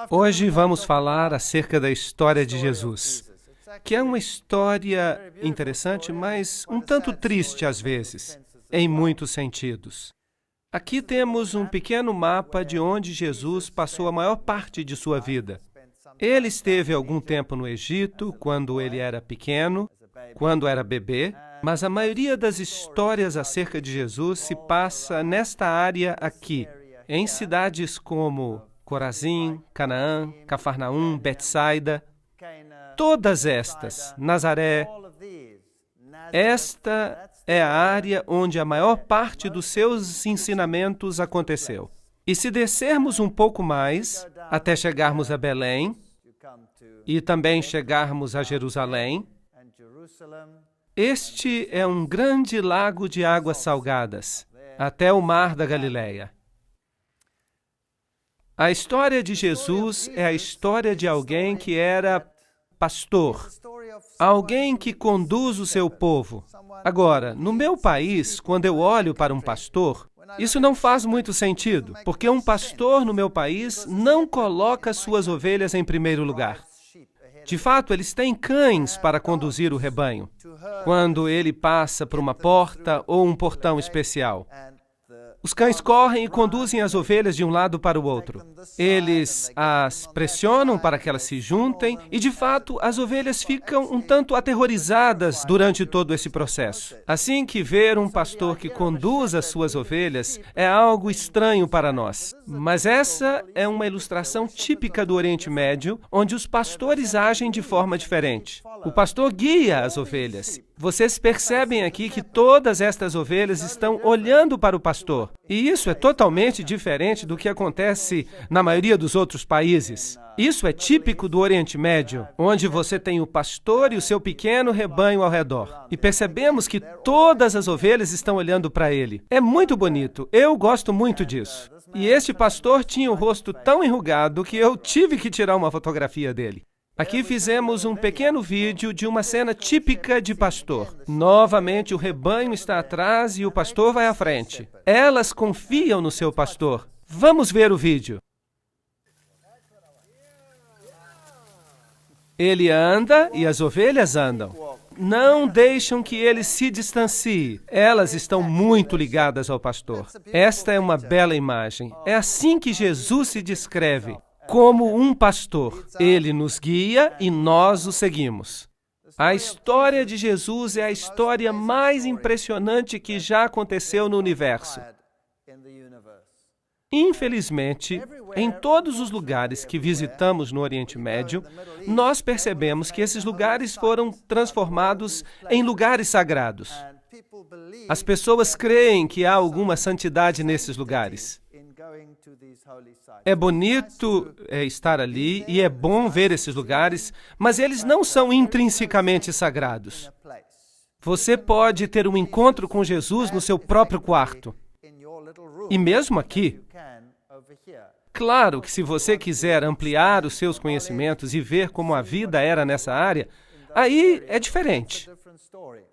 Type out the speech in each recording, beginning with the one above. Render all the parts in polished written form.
Hoje vamos falar acerca da história de Jesus, que é uma história interessante, mas um tanto triste às vezes, em muitos sentidos. Aqui temos um pequeno mapa de onde Jesus passou a maior parte de sua vida. Ele esteve algum tempo no Egito, quando ele era pequeno, quando era bebê, mas a maioria das histórias acerca de Jesus se passa nesta área aqui, em cidades como Corazim, Canaã, Cafarnaum, Betsaida, todas estas, Nazaré. Esta é a área onde a maior parte dos seus ensinamentos aconteceu. E se descermos um pouco mais, até chegarmos a Belém, e também chegarmos a Jerusalém, este é um grande lago de águas salgadas, até o mar da Galileia. A história de Jesus é a história de alguém que era pastor, alguém que conduz o seu povo. Agora, no meu país, quando eu olho para um pastor, isso não faz muito sentido, porque um pastor no meu país não coloca suas ovelhas em primeiro lugar. De fato, eles têm cães para conduzir o rebanho, quando ele passa por uma porta ou um portão especial. Os cães correm e conduzem as ovelhas de um lado para o outro. Eles as pressionam para que elas se juntem e, de fato, as ovelhas ficam um tanto aterrorizadas durante todo esse processo. Assim que ver um pastor que conduz as suas ovelhas é algo estranho para nós. Mas essa é uma ilustração típica do Oriente Médio, onde os pastores agem de forma diferente. O pastor guia as ovelhas. Vocês percebem aqui que todas estas ovelhas estão olhando para o pastor. E isso é totalmente diferente do que acontece na maioria dos outros países. Isso é típico do Oriente Médio, onde você tem o pastor e o seu pequeno rebanho ao redor. E percebemos que todas as ovelhas estão olhando para ele. É muito bonito. Eu gosto muito disso. E este pastor tinha o rosto tão enrugado que eu tive que tirar uma fotografia dele. Aqui fizemos um pequeno vídeo de uma cena típica de pastor. Novamente, o rebanho está atrás e o pastor vai à frente. Elas confiam no seu pastor. Vamos ver o vídeo. Ele anda e as ovelhas andam. Não deixam que ele se distancie. Elas estão muito ligadas ao pastor. Esta é uma bela imagem. É assim que Jesus se descreve. Como um pastor, ele nos guia e nós o seguimos. A história de Jesus é a história mais impressionante que já aconteceu no universo. Infelizmente, em todos os lugares que visitamos no Oriente Médio, nós percebemos que esses lugares foram transformados em lugares sagrados. As pessoas creem que há alguma santidade nesses lugares. É bonito estar ali e é bom ver esses lugares, mas eles não são intrinsecamente sagrados. Você pode ter um encontro com Jesus no seu próprio quarto. E mesmo aqui. Claro que se você quiser ampliar os seus conhecimentos e ver como a vida era nessa área, aí é diferente.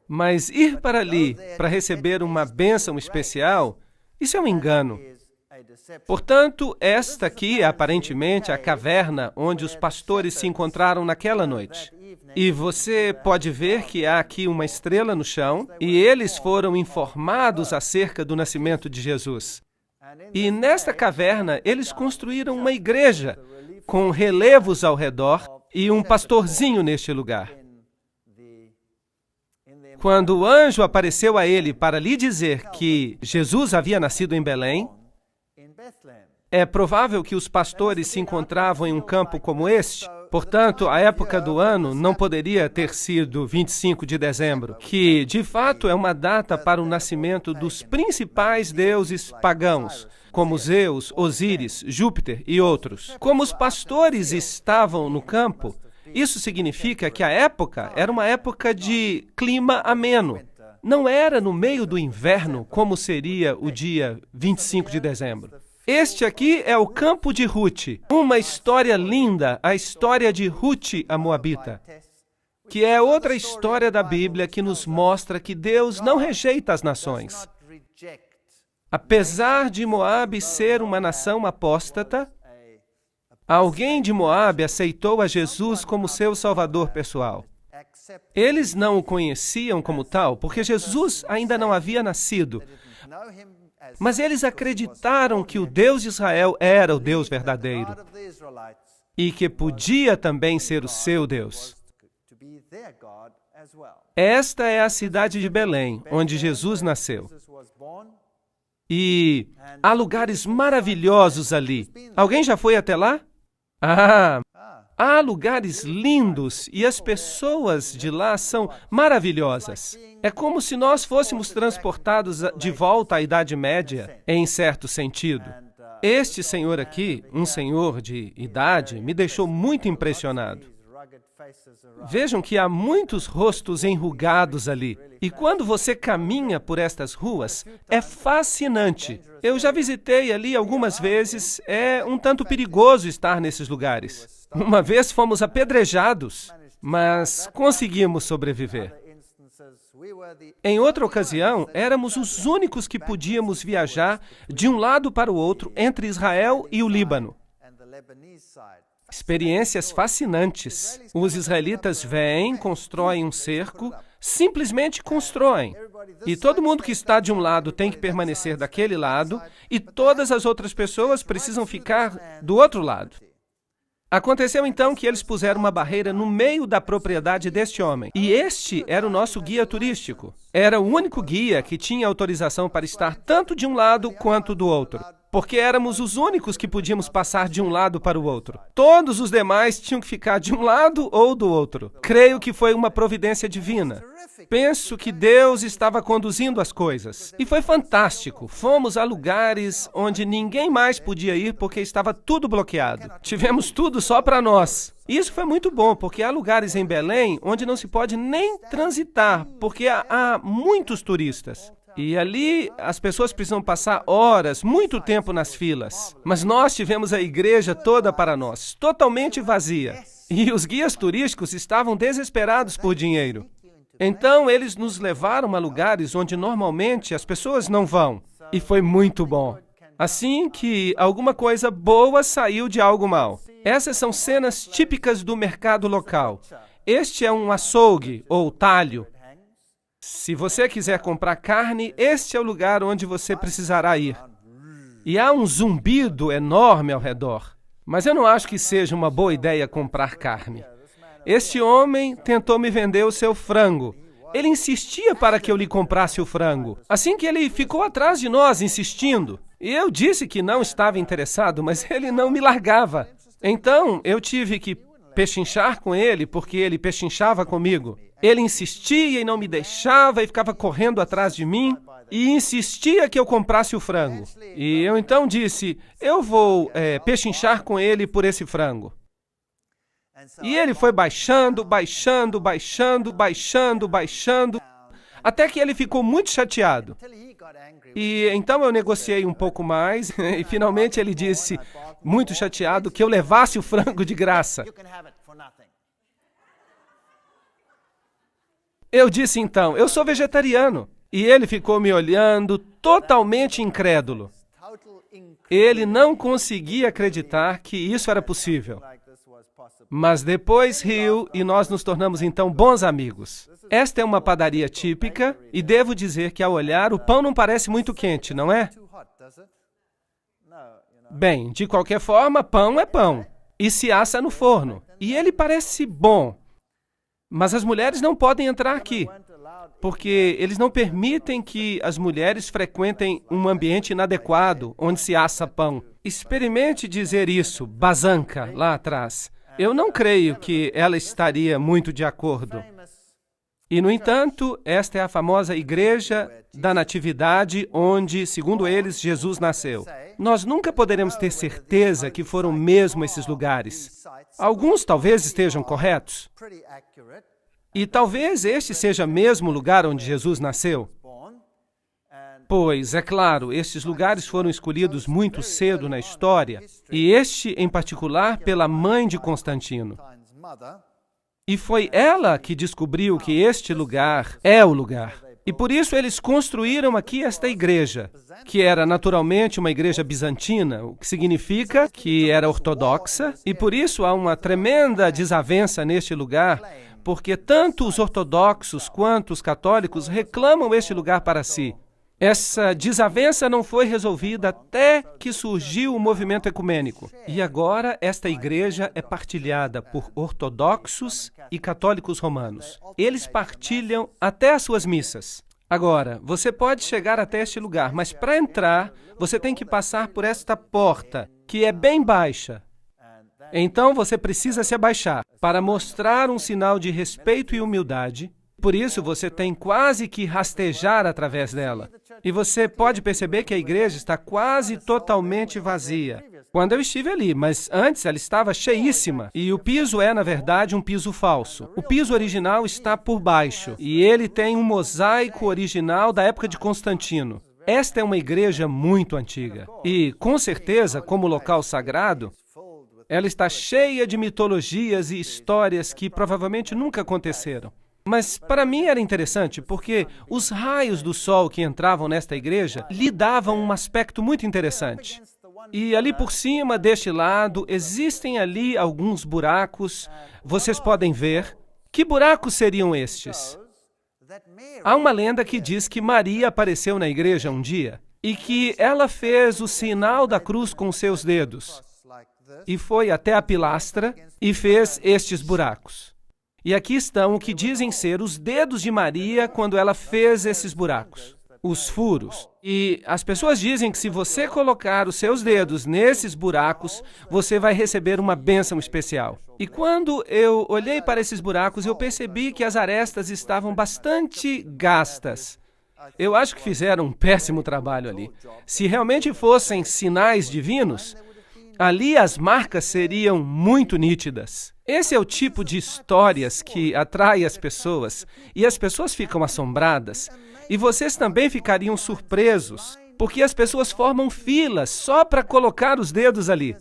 Mas ir para ali para receber uma bênção especial, isso é um engano. Portanto, esta aqui é aparentemente a caverna onde os pastores se encontraram naquela noite. E você pode ver que há aqui uma estrela no chão, e eles foram informados acerca do nascimento de Jesus. E nesta caverna, eles construíram uma igreja com relevos ao redor e um pastorzinho neste lugar. Quando o anjo apareceu a ele para lhe dizer que Jesus havia nascido em Belém, é provável que os pastores se encontravam em um campo como este. Portanto, a época do ano não poderia ter sido 25 de dezembro, que, de fato, é uma data para o nascimento dos principais deuses pagãos, como Zeus, Osíris, Júpiter e outros. Como os pastores estavam no campo, isso significa que a época era uma época de clima ameno. Não era no meio do inverno, como seria o dia 25 de dezembro. Este aqui é o campo de Ruth, uma história linda, a história de Ruth, a Moabita, que é outra história da Bíblia que nos mostra que Deus não rejeita as nações. Apesar de Moabe ser uma nação apóstata, Alguém de Moabe aceitou a Jesus como seu salvador pessoal. Eles não o conheciam como tal, porque Jesus ainda não havia nascido. Mas eles acreditaram que o Deus de Israel era o Deus verdadeiro e que podia também ser o seu Deus. Esta é a cidade de Belém, onde Jesus nasceu. E há lugares maravilhosos ali. Alguém já foi até lá? Há lugares lindos e as pessoas de lá são maravilhosas. É como se nós fôssemos transportados de volta à Idade Média, em certo sentido. Este senhor aqui, um senhor de idade, me deixou muito impressionado. Vejam que há muitos rostos enrugados ali. E quando você caminha por estas ruas, é fascinante. Eu já visitei ali algumas vezes, é um tanto perigoso estar nesses lugares. Uma vez fomos apedrejados, mas conseguimos sobreviver. Em outra ocasião, éramos os únicos que podíamos viajar de um lado para o outro entre Israel e o Líbano. Experiências fascinantes. Os israelitas vêm, constroem um cerco, simplesmente constroem. E todo mundo que está de um lado tem que permanecer daquele lado, e todas as outras pessoas precisam ficar do outro lado. Aconteceu então que eles puseram uma barreira no meio da propriedade deste homem. E este era o nosso guia turístico. Era o único guia que tinha autorização para estar tanto de um lado quanto do outro. Porque éramos os únicos que podíamos passar de um lado para o outro. Todos os demais tinham que ficar de um lado ou do outro. Creio que foi uma providência divina. Penso que Deus estava conduzindo as coisas. E foi fantástico. Fomos a lugares onde ninguém mais podia ir porque estava tudo bloqueado. Tivemos tudo só para nós. Isso foi muito bom, porque há lugares em Belém onde não se pode nem transitar, porque há muitos turistas. E ali as pessoas precisam passar horas, muito tempo nas filas. Mas nós tivemos a igreja toda para nós, totalmente vazia. E os guias turísticos estavam desesperados por dinheiro. Então eles nos levaram a lugares onde normalmente as pessoas não vão. E foi muito bom. Assim que alguma coisa boa saiu de algo mal. Essas são cenas típicas do mercado local. Este é um açougue ou talho. Se você quiser comprar carne, este é o lugar onde você precisará ir. E há um zumbido enorme ao redor. Mas eu não acho que seja uma boa ideia comprar carne. Este homem tentou me vender o seu frango. Ele insistia para que eu lhe comprasse o frango. Assim que ele ficou atrás de nós, insistindo. E eu disse que não estava interessado, mas ele não me largava. Então, eu tive que pechinchar com ele, porque ele pechinchava comigo. Ele insistia e não me deixava e ficava correndo atrás de mim e insistia que eu comprasse o frango. E eu então disse, eu vou pechinchar com ele por esse frango. E ele foi baixando, até que ele ficou muito chateado. E então eu negociei um pouco mais e finalmente ele disse, muito chateado, que eu levasse o frango de graça. Eu disse então, eu sou vegetariano. E ele ficou me olhando, totalmente incrédulo. Ele não conseguia acreditar que isso era possível. Mas depois riu e nós nos tornamos então bons amigos. Esta é uma padaria típica e devo dizer que ao olhar o pão não parece muito quente, não é? Bem, de qualquer forma, pão é pão e se assa no forno. E ele parece bom. Mas as mulheres não podem entrar aqui, porque eles não permitem que as mulheres frequentem um ambiente inadequado, onde se assa pão. Experimente dizer isso, Bazanca, lá atrás. Eu não creio que ela estaria muito de acordo. E, no entanto, esta é a famosa Igreja da Natividade, onde, segundo eles, Jesus nasceu. Nós nunca poderemos ter certeza que foram mesmo esses lugares. Alguns talvez estejam corretos. E talvez este seja mesmo o lugar onde Jesus nasceu. Pois, é claro, estes lugares foram escolhidos muito cedo na história, e este, em particular, pela mãe de Constantino. E foi ela que descobriu que este lugar é o lugar. E por isso eles construíram aqui esta igreja, que era naturalmente uma igreja bizantina, o que significa que era ortodoxa, e por isso há uma tremenda desavença neste lugar, porque tanto os ortodoxos quanto os católicos reclamam este lugar para si. Essa desavença não foi resolvida até que surgiu o movimento ecumênico. E agora esta igreja é partilhada por ortodoxos e católicos romanos. Eles partilham até as suas missas. Agora, você pode chegar até este lugar, mas para entrar, você tem que passar por esta porta, que é bem baixa. Então você precisa se abaixar para mostrar um sinal de respeito e humildade. Por isso, você tem quase que rastejar através dela. E você pode perceber que a igreja está quase totalmente vazia. Quando eu estive ali, mas antes ela estava cheíssima. E o piso é, na verdade, um piso falso. O piso original está por baixo. E ele tem um mosaico original da época de Constantino. Esta é uma igreja muito antiga. E, com certeza, como local sagrado, ela está cheia de mitologias e histórias que provavelmente nunca aconteceram. Mas para mim era interessante, porque os raios do sol que entravam nesta igreja lhe davam um aspecto muito interessante. E ali por cima, deste lado, existem ali alguns buracos. Vocês podem ver. Que buracos seriam estes? Há uma lenda que diz que Maria apareceu na igreja um dia e que ela fez o sinal da cruz com seus dedos e foi até a pilastra e fez estes buracos. E aqui estão o que dizem ser os dedos de Maria quando ela fez esses buracos, os furos. E as pessoas dizem que se você colocar os seus dedos nesses buracos, você vai receber uma bênção especial. E quando eu olhei para esses buracos, eu percebi que as arestas estavam bastante gastas. Eu acho que fizeram um péssimo trabalho ali. Se realmente fossem sinais divinos, ali as marcas seriam muito nítidas. Esse é o tipo de histórias que atrai as pessoas, e as pessoas ficam assombradas, e vocês também ficariam surpresos, porque as pessoas formam filas só para colocar os dedos ali.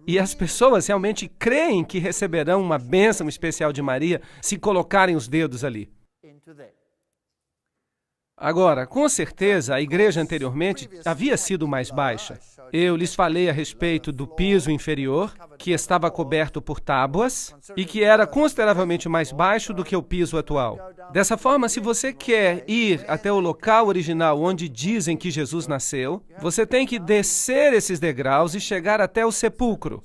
E as pessoas realmente creem que receberão uma bênção especial de Maria se colocarem os dedos ali. Agora, com certeza, a igreja anteriormente havia sido mais baixa. Eu lhes falei a respeito do piso inferior, que estava coberto por tábuas e que era consideravelmente mais baixo do que o piso atual. Dessa forma, se você quer ir até o local original onde dizem que Jesus nasceu, você tem que descer esses degraus e chegar até o sepulcro.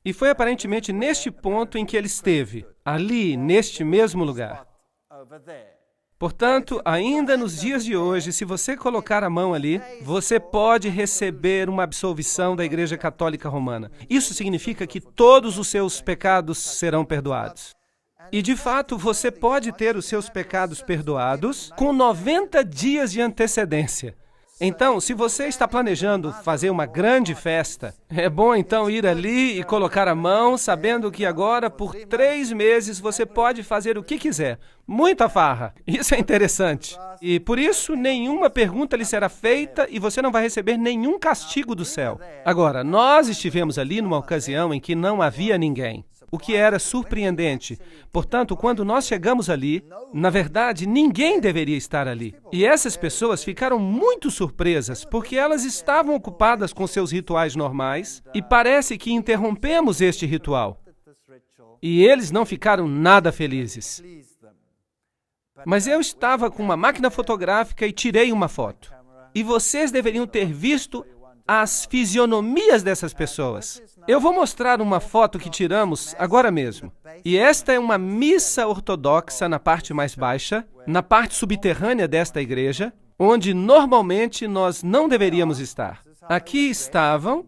E foi aparentemente neste ponto em que ele esteve, ali, neste mesmo lugar. Portanto, ainda nos dias de hoje, se você colocar a mão ali, você pode receber uma absolvição da Igreja Católica Romana. Isso significa que todos os seus pecados serão perdoados. E, de fato, você pode ter os seus pecados perdoados com 90 dias de antecedência. Então, se você está planejando fazer uma grande festa, é bom então ir ali e colocar a mão, sabendo que agora, por 3 meses, você pode fazer o que quiser. Muita farra. Isso é interessante. E por isso, nenhuma pergunta lhe será feita e você não vai receber nenhum castigo do céu. Agora, nós estivemos ali numa ocasião em que não havia ninguém, o que era surpreendente. Portanto, quando nós chegamos ali, na verdade, ninguém deveria estar ali. E essas pessoas ficaram muito surpresas, porque elas estavam ocupadas com seus rituais normais, e parece que interrompemos este ritual. E eles não ficaram nada felizes. Mas eu estava com uma máquina fotográfica e tirei uma foto. E vocês deveriam ter visto as fisionomias dessas pessoas. Eu vou mostrar uma foto que tiramos agora mesmo. E esta é uma missa ortodoxa na parte mais baixa, na parte subterrânea desta igreja, onde normalmente nós não deveríamos estar. Aqui estavam,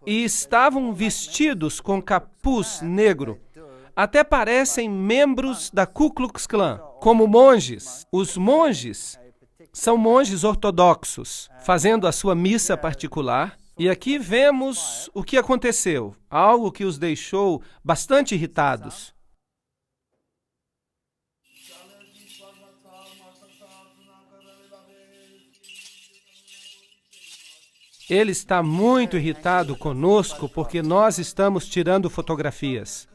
e estavam vestidos com capuz negro. Até parecem membros da Ku Klux Klan, como monges. Os monges são monges ortodoxos, fazendo a sua missa particular. E aqui vemos o que aconteceu, algo que os deixou bastante irritados. Ele está muito irritado conosco porque nós estamos tirando fotografias.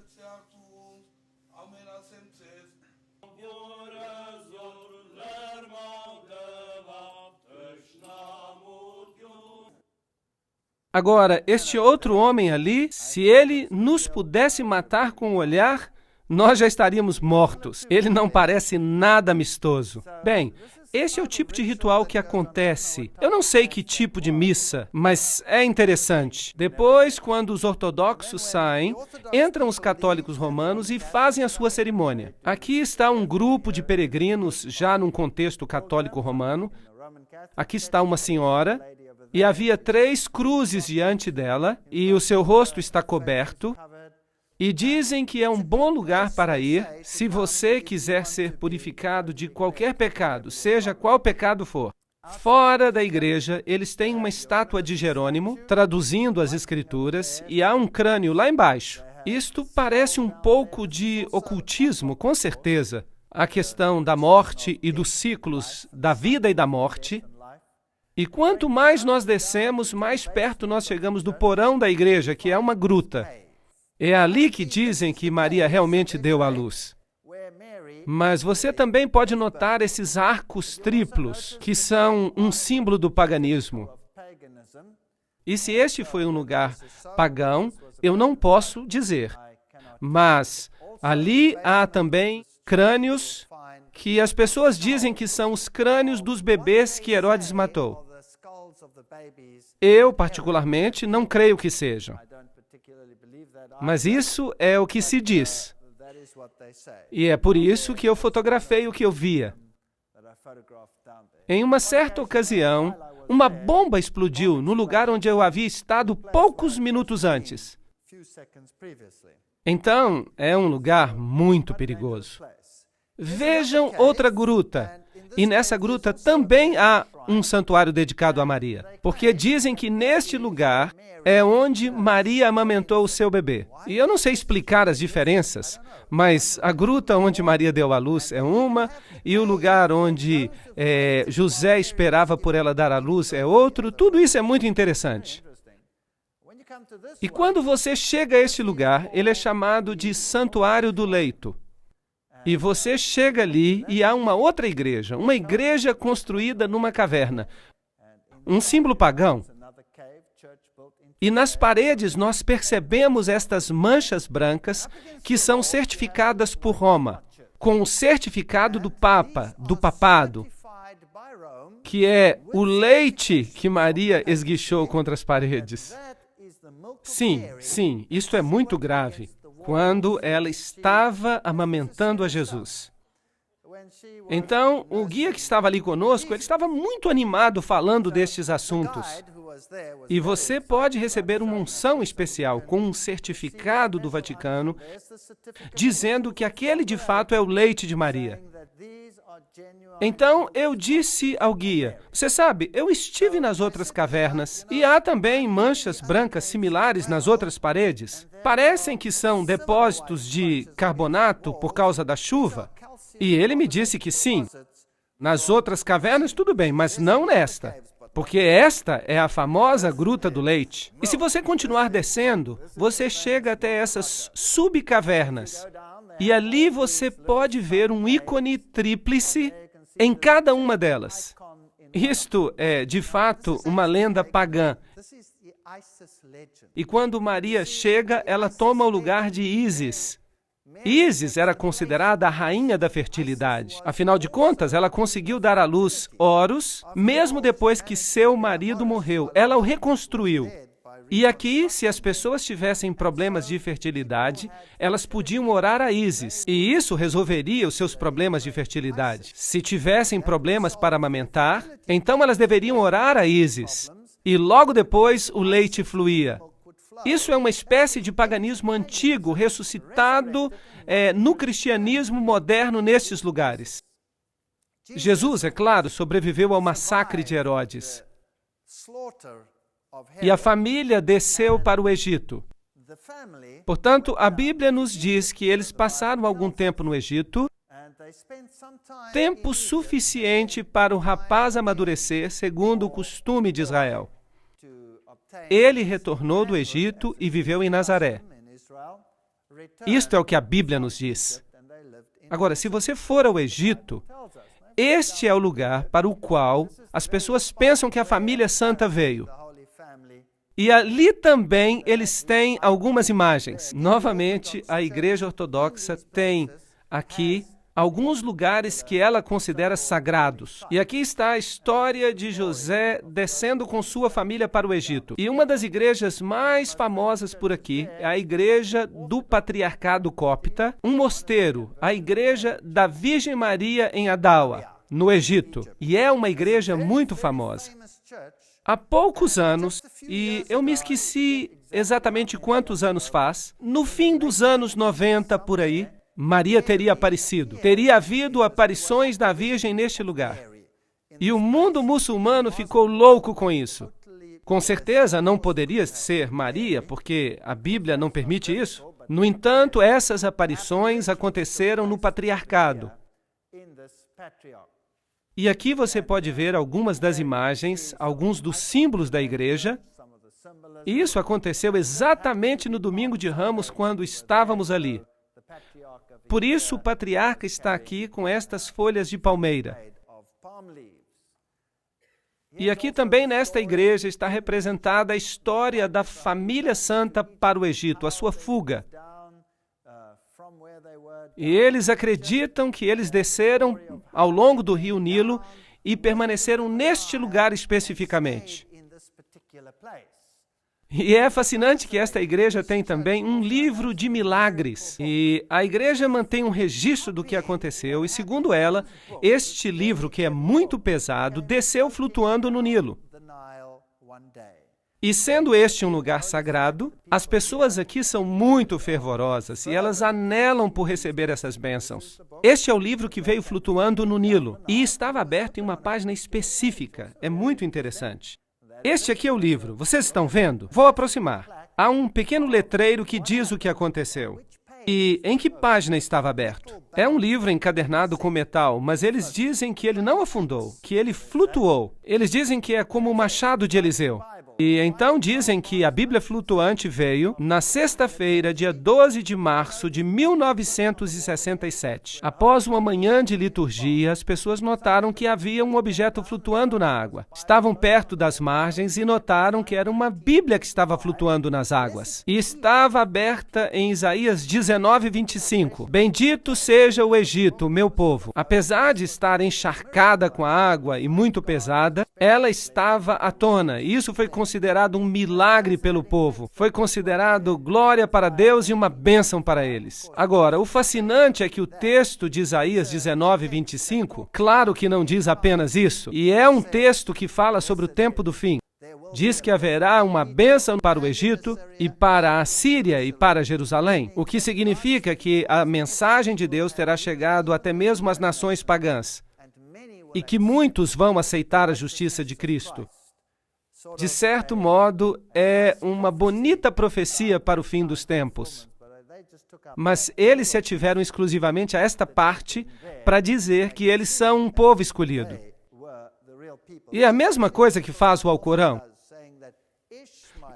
Agora, este outro homem ali, se ele nos pudesse matar com o olhar, nós já estaríamos mortos. Ele não parece nada amistoso. Bem, este é o tipo de ritual que acontece. Eu não sei que tipo de missa, mas é interessante. Depois, quando os ortodoxos saem, entram os católicos romanos e fazem a sua cerimônia. Aqui está um grupo de peregrinos, já num contexto católico romano. Aqui está uma senhora, e havia 3 cruzes diante dela, e o seu rosto está coberto. E dizem que é um bom lugar para ir se você quiser ser purificado de qualquer pecado, seja qual pecado for. Fora da igreja, eles têm uma estátua de Jerônimo, traduzindo as Escrituras, e há um crânio lá embaixo. Isto parece um pouco de ocultismo, com certeza. A questão da morte e dos ciclos da vida e da morte. E quanto mais nós descemos, mais perto nós chegamos do porão da igreja, que é uma gruta. É ali que dizem que Maria realmente deu à luz. Mas você também pode notar esses arcos triplos, que são um símbolo do paganismo. E se este foi um lugar pagão, eu não posso dizer. Mas ali há também crânios que as pessoas dizem que são os crânios dos bebês que Herodes matou. Eu, particularmente, não creio que sejam. Mas isso é o que se diz. E é por isso que eu fotografei o que eu via. Em uma certa ocasião, uma bomba explodiu no lugar onde eu havia estado poucos minutos antes. Então, é um lugar muito perigoso. Vejam outra gruta. E nessa gruta também há um santuário dedicado a Maria. Porque dizem que neste lugar é onde Maria amamentou o seu bebê. E eu não sei explicar as diferenças, mas a gruta onde Maria deu à luz é uma, e o lugar onde José esperava por ela dar à luz é outro. Tudo isso é muito interessante. E quando você chega a este lugar, ele é chamado de Santuário do Leito. E você chega ali e há uma outra igreja, uma igreja construída numa caverna, um símbolo pagão. E nas paredes nós percebemos estas manchas brancas que são certificadas por Roma, com o certificado do Papa, do papado, que é o leite que Maria esguichou contra as paredes. Sim, isto é muito grave. Quando ela estava amamentando a Jesus. Então, o guia que estava ali conosco, ele estava muito animado falando destes assuntos. E você pode receber uma unção especial com um certificado do Vaticano, dizendo que aquele de fato é o leite de Maria. Então, eu disse ao guia, você sabe, eu estive nas outras cavernas e há também manchas brancas similares nas outras paredes. Parecem que são depósitos de carbonato por causa da chuva. E ele me disse que sim. Nas outras cavernas, tudo bem, mas não nesta. Porque esta é a famosa Gruta do Leite. E se você continuar descendo, você chega até essas subcavernas. E ali você pode ver um ícone tríplice em cada uma delas. Isto é, de fato, uma lenda pagã. E quando Maria chega, ela toma o lugar de Ísis. Ísis era considerada a rainha da fertilidade. Afinal de contas, ela conseguiu dar à luz Horus, mesmo depois que seu marido morreu. Ela o reconstruiu. E aqui, se as pessoas tivessem problemas de fertilidade, elas podiam orar a Ísis, e isso resolveria os seus problemas de fertilidade. Se tivessem problemas para amamentar, então elas deveriam orar a Ísis, e logo depois o leite fluía. Isso é uma espécie de paganismo antigo, ressuscitado no cristianismo moderno nestes lugares. Jesus, é claro, sobreviveu ao massacre de Herodes. E a família desceu para o Egito. Portanto, a Bíblia nos diz que eles passaram algum tempo no Egito, tempo suficiente para o rapaz amadurecer, segundo o costume de Israel. Ele retornou do Egito e viveu em Nazaré. Isto é o que a Bíblia nos diz. Agora, se você for ao Egito, este é o lugar para o qual as pessoas pensam que a família santa veio. E ali também eles têm algumas imagens. Novamente, a Igreja Ortodoxa tem aqui alguns lugares que ela considera sagrados. E aqui está a história de José descendo com sua família para o Egito. E uma das igrejas mais famosas por aqui é a Igreja do Patriarcado Cópita, um mosteiro, a Igreja da Virgem Maria em Adawa, no Egito. E é uma igreja muito famosa. Há poucos anos, e eu me esqueci exatamente quantos anos faz, no fim dos anos 90 por aí, Maria teria aparecido. Teria havido aparições da Virgem neste lugar. E o mundo muçulmano ficou louco com isso. Com certeza não poderia ser Maria, porque a Bíblia não permite isso. No entanto, essas aparições aconteceram no patriarcado. E aqui você pode ver algumas das imagens, alguns dos símbolos da igreja. E isso aconteceu exatamente no domingo de Ramos, quando estávamos ali. Por isso, o patriarca está aqui com estas folhas de palmeira. E aqui também nesta igreja está representada a história da família santa para o Egito, a sua fuga. E eles acreditam que eles desceram ao longo do rio Nilo e permaneceram neste lugar especificamente. E é fascinante que esta igreja tem também um livro de milagres. E a igreja mantém um registro do que aconteceu. E segundo ela, este livro, que é muito pesado, desceu flutuando no Nilo. E sendo este um lugar sagrado, as pessoas aqui são muito fervorosas e elas anelam por receber essas bênçãos. Este é o livro que veio flutuando no Nilo e estava aberto em uma página específica. É muito interessante. Este aqui é o livro. Vocês estão vendo? Vou aproximar. Há um pequeno letreiro que diz o que aconteceu. E em que página estava aberto? É um livro encadernado com metal, mas eles dizem que ele não afundou, que ele flutuou. Eles dizem que é como o machado de Eliseu. E então dizem que a Bíblia flutuante veio na sexta-feira, dia 12 de março de 1967. Após uma manhã de liturgia, as pessoas notaram que havia um objeto flutuando na água. Estavam perto das margens e notaram que era uma Bíblia que estava flutuando nas águas. E estava aberta em Isaías 19:25. Bendito seja o Egito, meu povo. Apesar de estar encharcada com a água e muito pesada, ela estava à tona. E isso foi considerado um milagre pelo povo. Foi considerado glória para Deus e uma bênção para eles. Agora, o fascinante é que o texto de Isaías 19:25, claro que não diz apenas isso, e é um texto que fala sobre o tempo do fim. Diz que haverá uma bênção para o Egito e para a Síria e para Jerusalém, o que significa que a mensagem de Deus terá chegado até mesmo às nações pagãs e que muitos vão aceitar a justiça de Cristo. De certo modo, é uma bonita profecia para o fim dos tempos. Mas eles se ativeram exclusivamente a esta parte para dizer que eles são um povo escolhido. E é a mesma coisa que faz o Alcorão,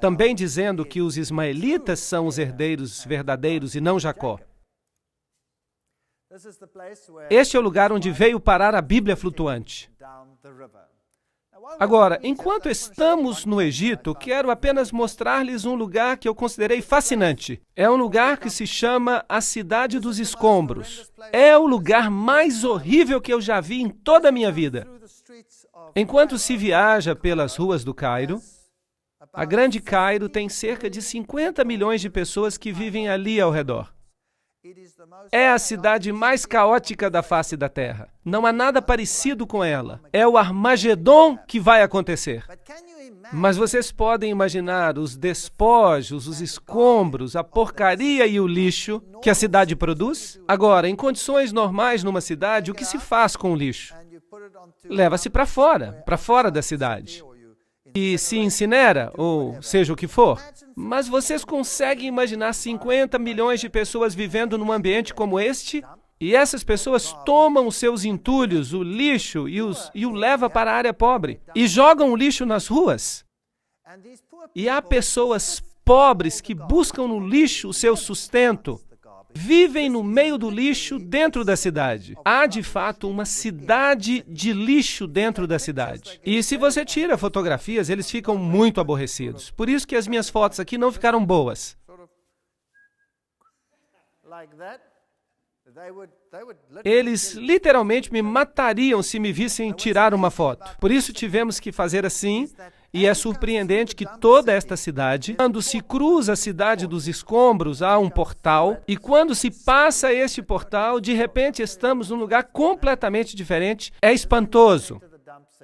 também dizendo que os ismaelitas são os herdeiros verdadeiros e não Jacó. Este é o lugar onde veio parar a Bíblia flutuante. Agora, enquanto estamos no Egito, quero apenas mostrar-lhes um lugar que eu considerei fascinante. É um lugar que se chama a Cidade dos Escombros. É o lugar mais horrível que eu já vi em toda a minha vida. Enquanto se viaja pelas ruas do Cairo, a Grande Cairo tem cerca de 50 milhões de pessoas que vivem ali ao redor. É a cidade mais caótica da face da Terra. Não há nada parecido com ela. É o Armagedon que vai acontecer. Mas vocês podem imaginar os despojos, os escombros, a porcaria e o lixo que a cidade produz? Agora, em condições normais numa cidade, o que se faz com o lixo? Leva-se para fora da cidade. E se incinera, ou seja o que for. Mas vocês conseguem imaginar 50 milhões de pessoas vivendo num ambiente como este? E essas pessoas tomam os seus entulhos, o lixo, e o levam para a área pobre. E jogam o lixo nas ruas. E há pessoas pobres que buscam no lixo o seu sustento. vivem no meio do lixo dentro da cidade. Há, de fato, uma cidade de lixo dentro da cidade. E se você tira fotografias, eles ficam muito aborrecidos. Por isso que as minhas fotos aqui não ficaram boas. Eles literalmente me matariam se me vissem tirar uma foto. Por isso tivemos que fazer assim. E é surpreendente que toda esta cidade, quando se cruza a cidade dos escombros, há um portal, e quando se passa este portal, de repente estamos num lugar completamente diferente. É espantoso.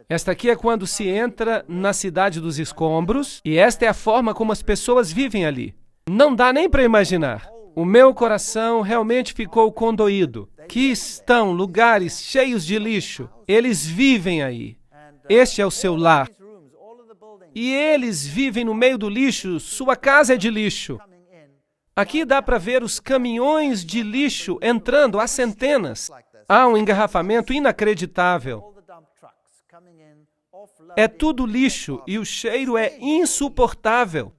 Esta aqui é quando se entra na cidade dos escombros, e esta é a forma como as pessoas vivem ali. Não dá nem para imaginar. O meu coração realmente ficou condoído. Que estão lugares cheios de lixo. Eles vivem aí. Este é o seu lar. E eles vivem no meio do lixo, sua casa é de lixo. Aqui dá para ver os caminhões de lixo entrando, há centenas. Há um engarrafamento inacreditável. É tudo lixo e o cheiro é insuportável.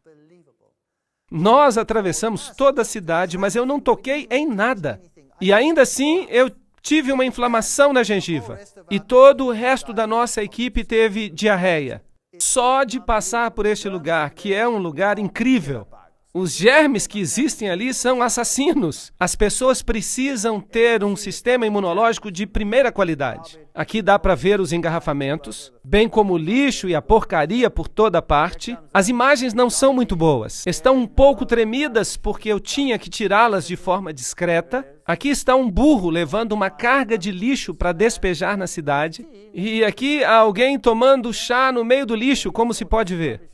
Nós atravessamos toda a cidade, mas eu não toquei em nada. E ainda assim, eu tive uma inflamação na gengiva. E todo o resto da nossa equipe teve diarreia. Só de passar por este lugar, que é um lugar incrível. Os germes que existem ali são assassinos. As pessoas precisam ter um sistema imunológico de primeira qualidade. Aqui dá para ver os engarrafamentos, bem como o lixo e a porcaria por toda parte. As imagens não são muito boas. Estão um pouco tremidas porque eu tinha que tirá-las de forma discreta. Aqui está um burro levando uma carga de lixo para despejar na cidade. E aqui há alguém tomando chá no meio do lixo, como se pode ver.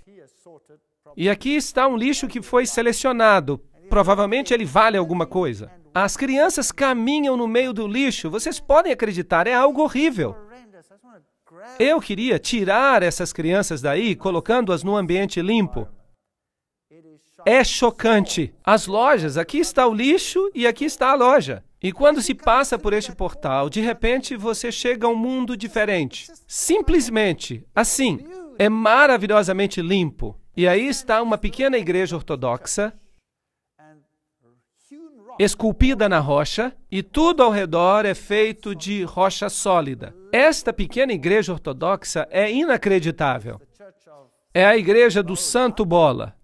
E aqui está um lixo que foi selecionado. Provavelmente ele vale alguma coisa. As crianças caminham no meio do lixo. Vocês podem acreditar, é algo horrível. Eu queria tirar essas crianças daí, colocando-as num ambiente limpo. É chocante. As lojas, aqui está o lixo e aqui está a loja. E quando se passa por este portal, de repente você chega a um mundo diferente. Simplesmente, assim, é maravilhosamente limpo. E aí está uma pequena igreja ortodoxa, esculpida na rocha, e tudo ao redor é feito de rocha sólida. Esta pequena igreja ortodoxa é inacreditável. É a igreja do Santo Bola.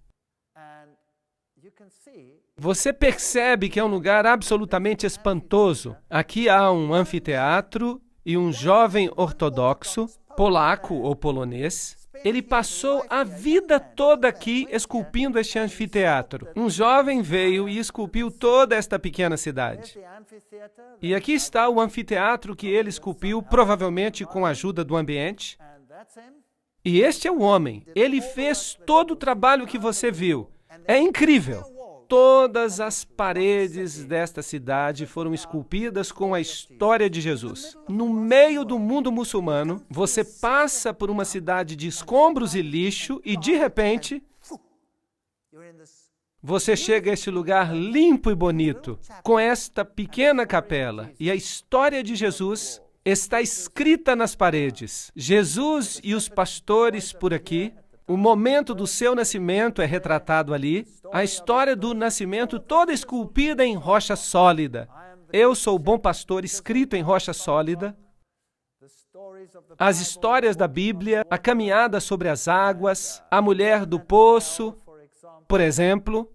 Você percebe que é um lugar absolutamente espantoso. Aqui há um anfiteatro e um jovem ortodoxo, polaco ou polonês. Ele passou a vida toda aqui esculpindo este anfiteatro. Um jovem veio e esculpiu toda esta pequena cidade. E aqui está o anfiteatro que ele esculpiu, provavelmente com a ajuda do ambiente. E este é o homem. Ele fez todo o trabalho que você viu. É incrível. Todas as paredes desta cidade foram esculpidas com a história de Jesus. No meio do mundo muçulmano, você passa por uma cidade de escombros e lixo e, de repente, você chega a este lugar limpo e bonito, com esta pequena capela. E a história de Jesus está escrita nas paredes. Jesus e os pastores por aqui. O momento do seu nascimento é retratado ali. A história do nascimento toda esculpida em rocha sólida. Eu sou o bom pastor escrito em rocha sólida. As histórias da Bíblia, a caminhada sobre as águas, a mulher do poço, por exemplo.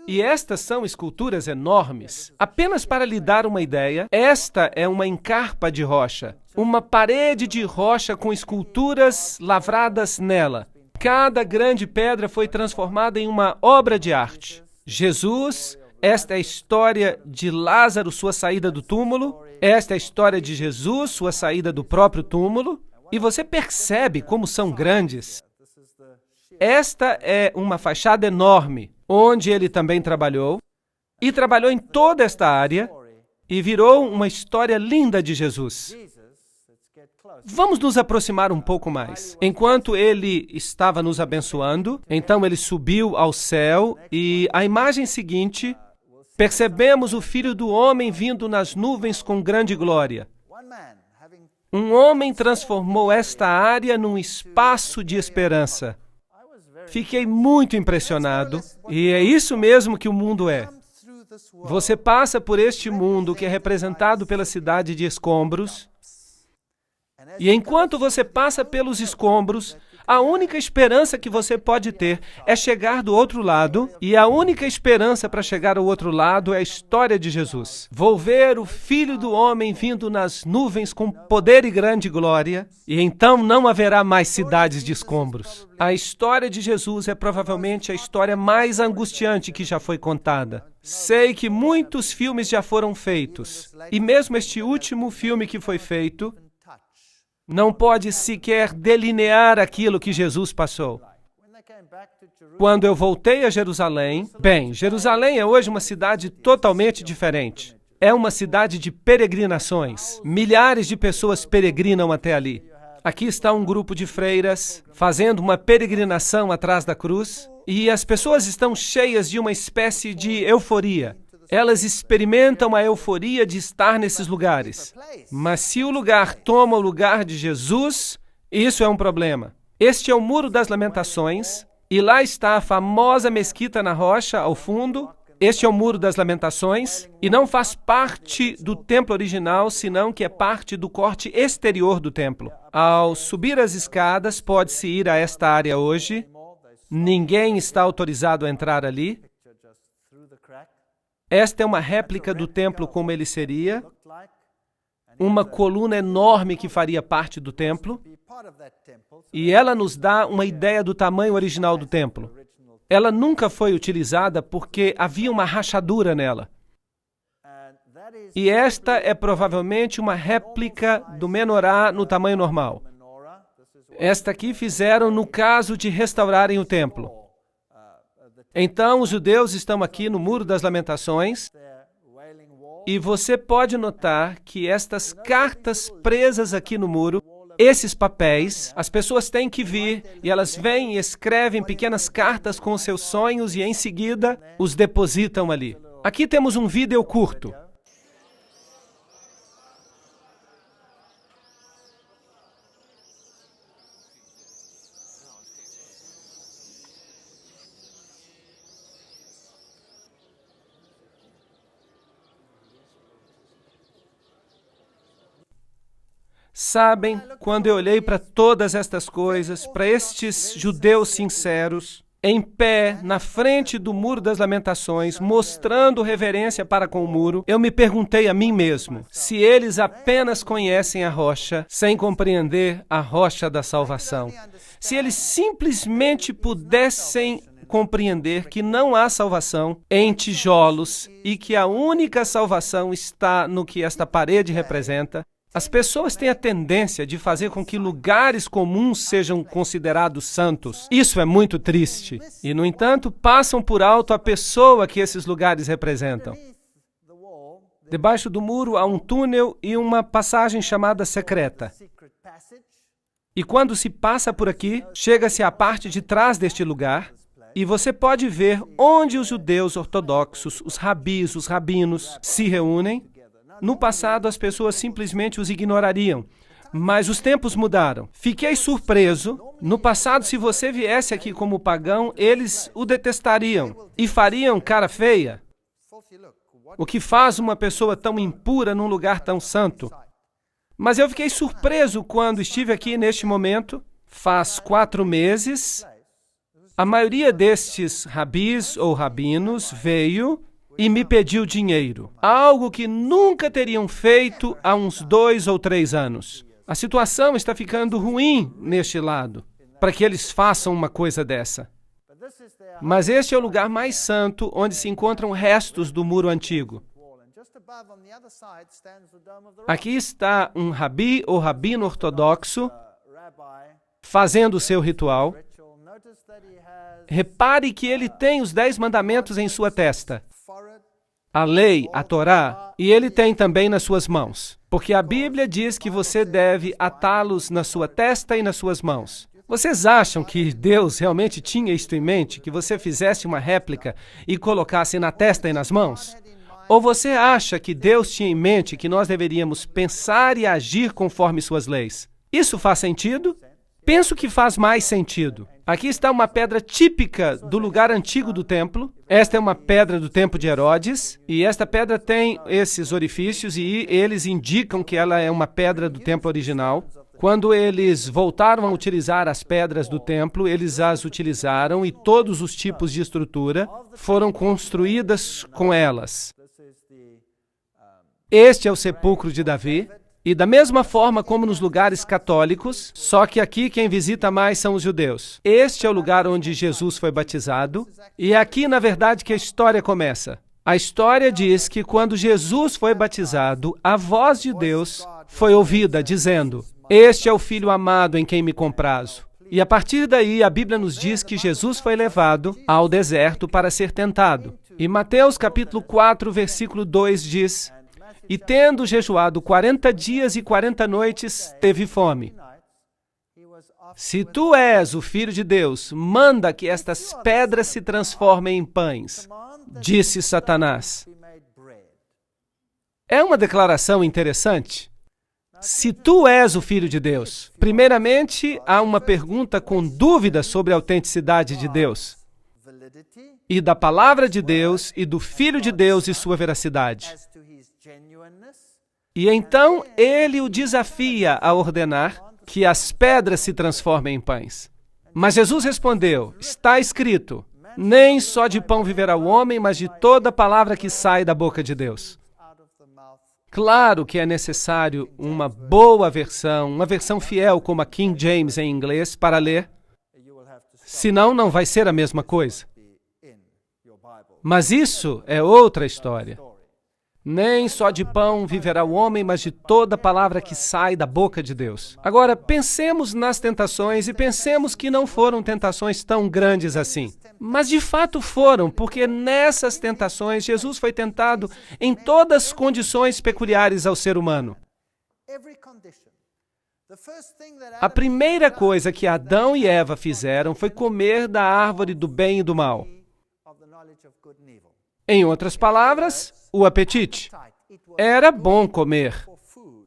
E estas são esculturas enormes. Apenas para lhe dar uma ideia, esta é uma encarpa de rocha. Uma parede de rocha com esculturas lavradas nela. Cada grande pedra foi transformada em uma obra de arte. Jesus, esta é a história de Lázaro, sua saída do túmulo. Esta é a história de Jesus, sua saída do próprio túmulo. E você percebe como são grandes. Esta é uma fachada enorme, onde ele também trabalhou. E trabalhou em toda esta área. E virou uma história linda de Jesus. Vamos nos aproximar um pouco mais. Enquanto ele estava nos abençoando, então ele subiu ao céu e a imagem seguinte, percebemos o Filho do Homem vindo nas nuvens com grande glória. Um homem transformou esta área num espaço de esperança. Fiquei muito impressionado e é isso mesmo que o mundo é. Você passa por este mundo que é representado pela cidade de escombros, e enquanto você passa pelos escombros, a única esperança que você pode ter é chegar do outro lado, e a única esperança para chegar ao outro lado é a história de Jesus. Vou ver o Filho do Homem vindo nas nuvens com poder e grande glória, e então não haverá mais cidades de escombros. A história de Jesus é provavelmente a história mais angustiante que já foi contada. Sei que muitos filmes já foram feitos, e mesmo este último filme que foi feito não pode sequer delinear aquilo que Jesus passou. Quando eu voltei a Jerusalém, Jerusalém é hoje uma cidade totalmente diferente. É uma cidade de peregrinações. Milhares de pessoas peregrinam até ali. Aqui está um grupo de freiras fazendo uma peregrinação atrás da cruz, e as pessoas estão cheias de uma espécie de euforia. Elas experimentam a euforia de estar nesses lugares. Mas se o lugar toma o lugar de Jesus, isso é um problema. Este é o Muro das Lamentações, e lá está a famosa mesquita na rocha, ao fundo. Este é o Muro das Lamentações, e não faz parte do templo original, senão que é parte do corte exterior do templo. Ao subir as escadas, pode-se ir a esta área hoje. Ninguém está autorizado a entrar ali. Esta é uma réplica do templo como ele seria, uma coluna enorme que faria parte do templo, e ela nos dá uma ideia do tamanho original do templo. Ela nunca foi utilizada porque havia uma rachadura nela. E esta é provavelmente uma réplica do menorá no tamanho normal. Esta aqui fizeram no caso de restaurarem o templo. Então, os judeus estão aqui no Muro das Lamentações, e você pode notar que estas cartas presas aqui no muro, esses papéis, as pessoas têm que vir, e elas vêm e escrevem pequenas cartas com seus sonhos, e em seguida os depositam ali. Aqui temos um vídeo curto. Sabem, quando eu olhei para todas estas coisas, para estes judeus sinceros, em pé, na frente do Muro das Lamentações, mostrando reverência para com o muro, eu me perguntei a mim mesmo, se eles apenas conhecem a rocha, sem compreender a rocha da salvação, se eles simplesmente pudessem compreender que não há salvação em tijolos e que a única salvação está no que esta parede representa. As pessoas têm a tendência de fazer com que lugares comuns sejam considerados santos. Isso é muito triste. E, no entanto, passam por alto a pessoa que esses lugares representam. Debaixo do muro há um túnel e uma passagem chamada secreta. E quando se passa por aqui, chega-se à parte de trás deste lugar, e você pode ver onde os judeus ortodoxos, os rabis, os rabinos, se reúnem. No passado, as pessoas simplesmente os ignorariam, mas os tempos mudaram. Fiquei surpreso. No passado, se você viesse aqui como pagão, eles o detestariam e fariam cara feia. O que faz uma pessoa tão impura num lugar tão santo? Mas eu fiquei surpreso quando estive aqui neste momento, faz 4 meses. A maioria destes rabis ou rabinos veio e me pediu dinheiro, algo que nunca teriam feito há uns 2 ou 3 anos. A situação está ficando ruim neste lado, para que eles façam uma coisa dessa. Mas este é o lugar mais santo onde se encontram restos do muro antigo. Aqui está um rabi ou rabino ortodoxo fazendo o seu ritual. Repare que ele tem os 10 mandamentos em sua testa. A lei, a Torá, e ele tem também nas suas mãos. Porque a Bíblia diz que você deve atá-los na sua testa e nas suas mãos. Vocês acham que Deus realmente tinha isto em mente? Que você fizesse uma réplica e colocasse na testa e nas mãos? Ou você acha que Deus tinha em mente que nós deveríamos pensar e agir conforme suas leis? Isso faz sentido? Penso que faz mais sentido. Aqui está uma pedra típica do lugar antigo do templo. Esta é uma pedra do templo de Herodes, e esta pedra tem esses orifícios, e eles indicam que ela é uma pedra do templo original. Quando eles voltaram a utilizar as pedras do templo, eles as utilizaram e todos os tipos de estrutura foram construídas com elas. Este é o sepulcro de Davi. E da mesma forma como nos lugares católicos, só que aqui quem visita mais são os judeus. Este é o lugar onde Jesus foi batizado, e é aqui, na verdade, que a história começa. A história diz que quando Jesus foi batizado, a voz de Deus foi ouvida, dizendo: "Este é o Filho amado em quem me comprazo." E a partir daí, a Bíblia nos diz que Jesus foi levado ao deserto para ser tentado. E Mateus capítulo 4, versículo 2 diz: "E tendo jejuado 40 dias e 40 noites, teve fome. Se tu és o Filho de Deus, manda que estas pedras se transformem em pães", disse Satanás. É uma declaração interessante. Se tu és o Filho de Deus, primeiramente há uma pergunta com dúvida sobre a autenticidade de Deus, e da palavra de Deus, e do Filho de Deus e sua veracidade. E então ele o desafia a ordenar que as pedras se transformem em pães. Mas Jesus respondeu: "Está escrito, nem só de pão viverá o homem, mas de toda palavra que sai da boca de Deus." Claro que é necessário uma boa versão, uma versão fiel como a King James em inglês para ler, senão não vai ser a mesma coisa. Mas isso é outra história. Nem só de pão viverá o homem, mas de toda palavra que sai da boca de Deus. Agora, pensemos nas tentações e pensemos que não foram tentações tão grandes assim. Mas de fato foram, porque nessas tentações Jesus foi tentado em todas as condições peculiares ao ser humano. A primeira coisa que Adão e Eva fizeram foi comer da árvore do bem e do mal. Em outras palavras, o apetite. Era bom comer,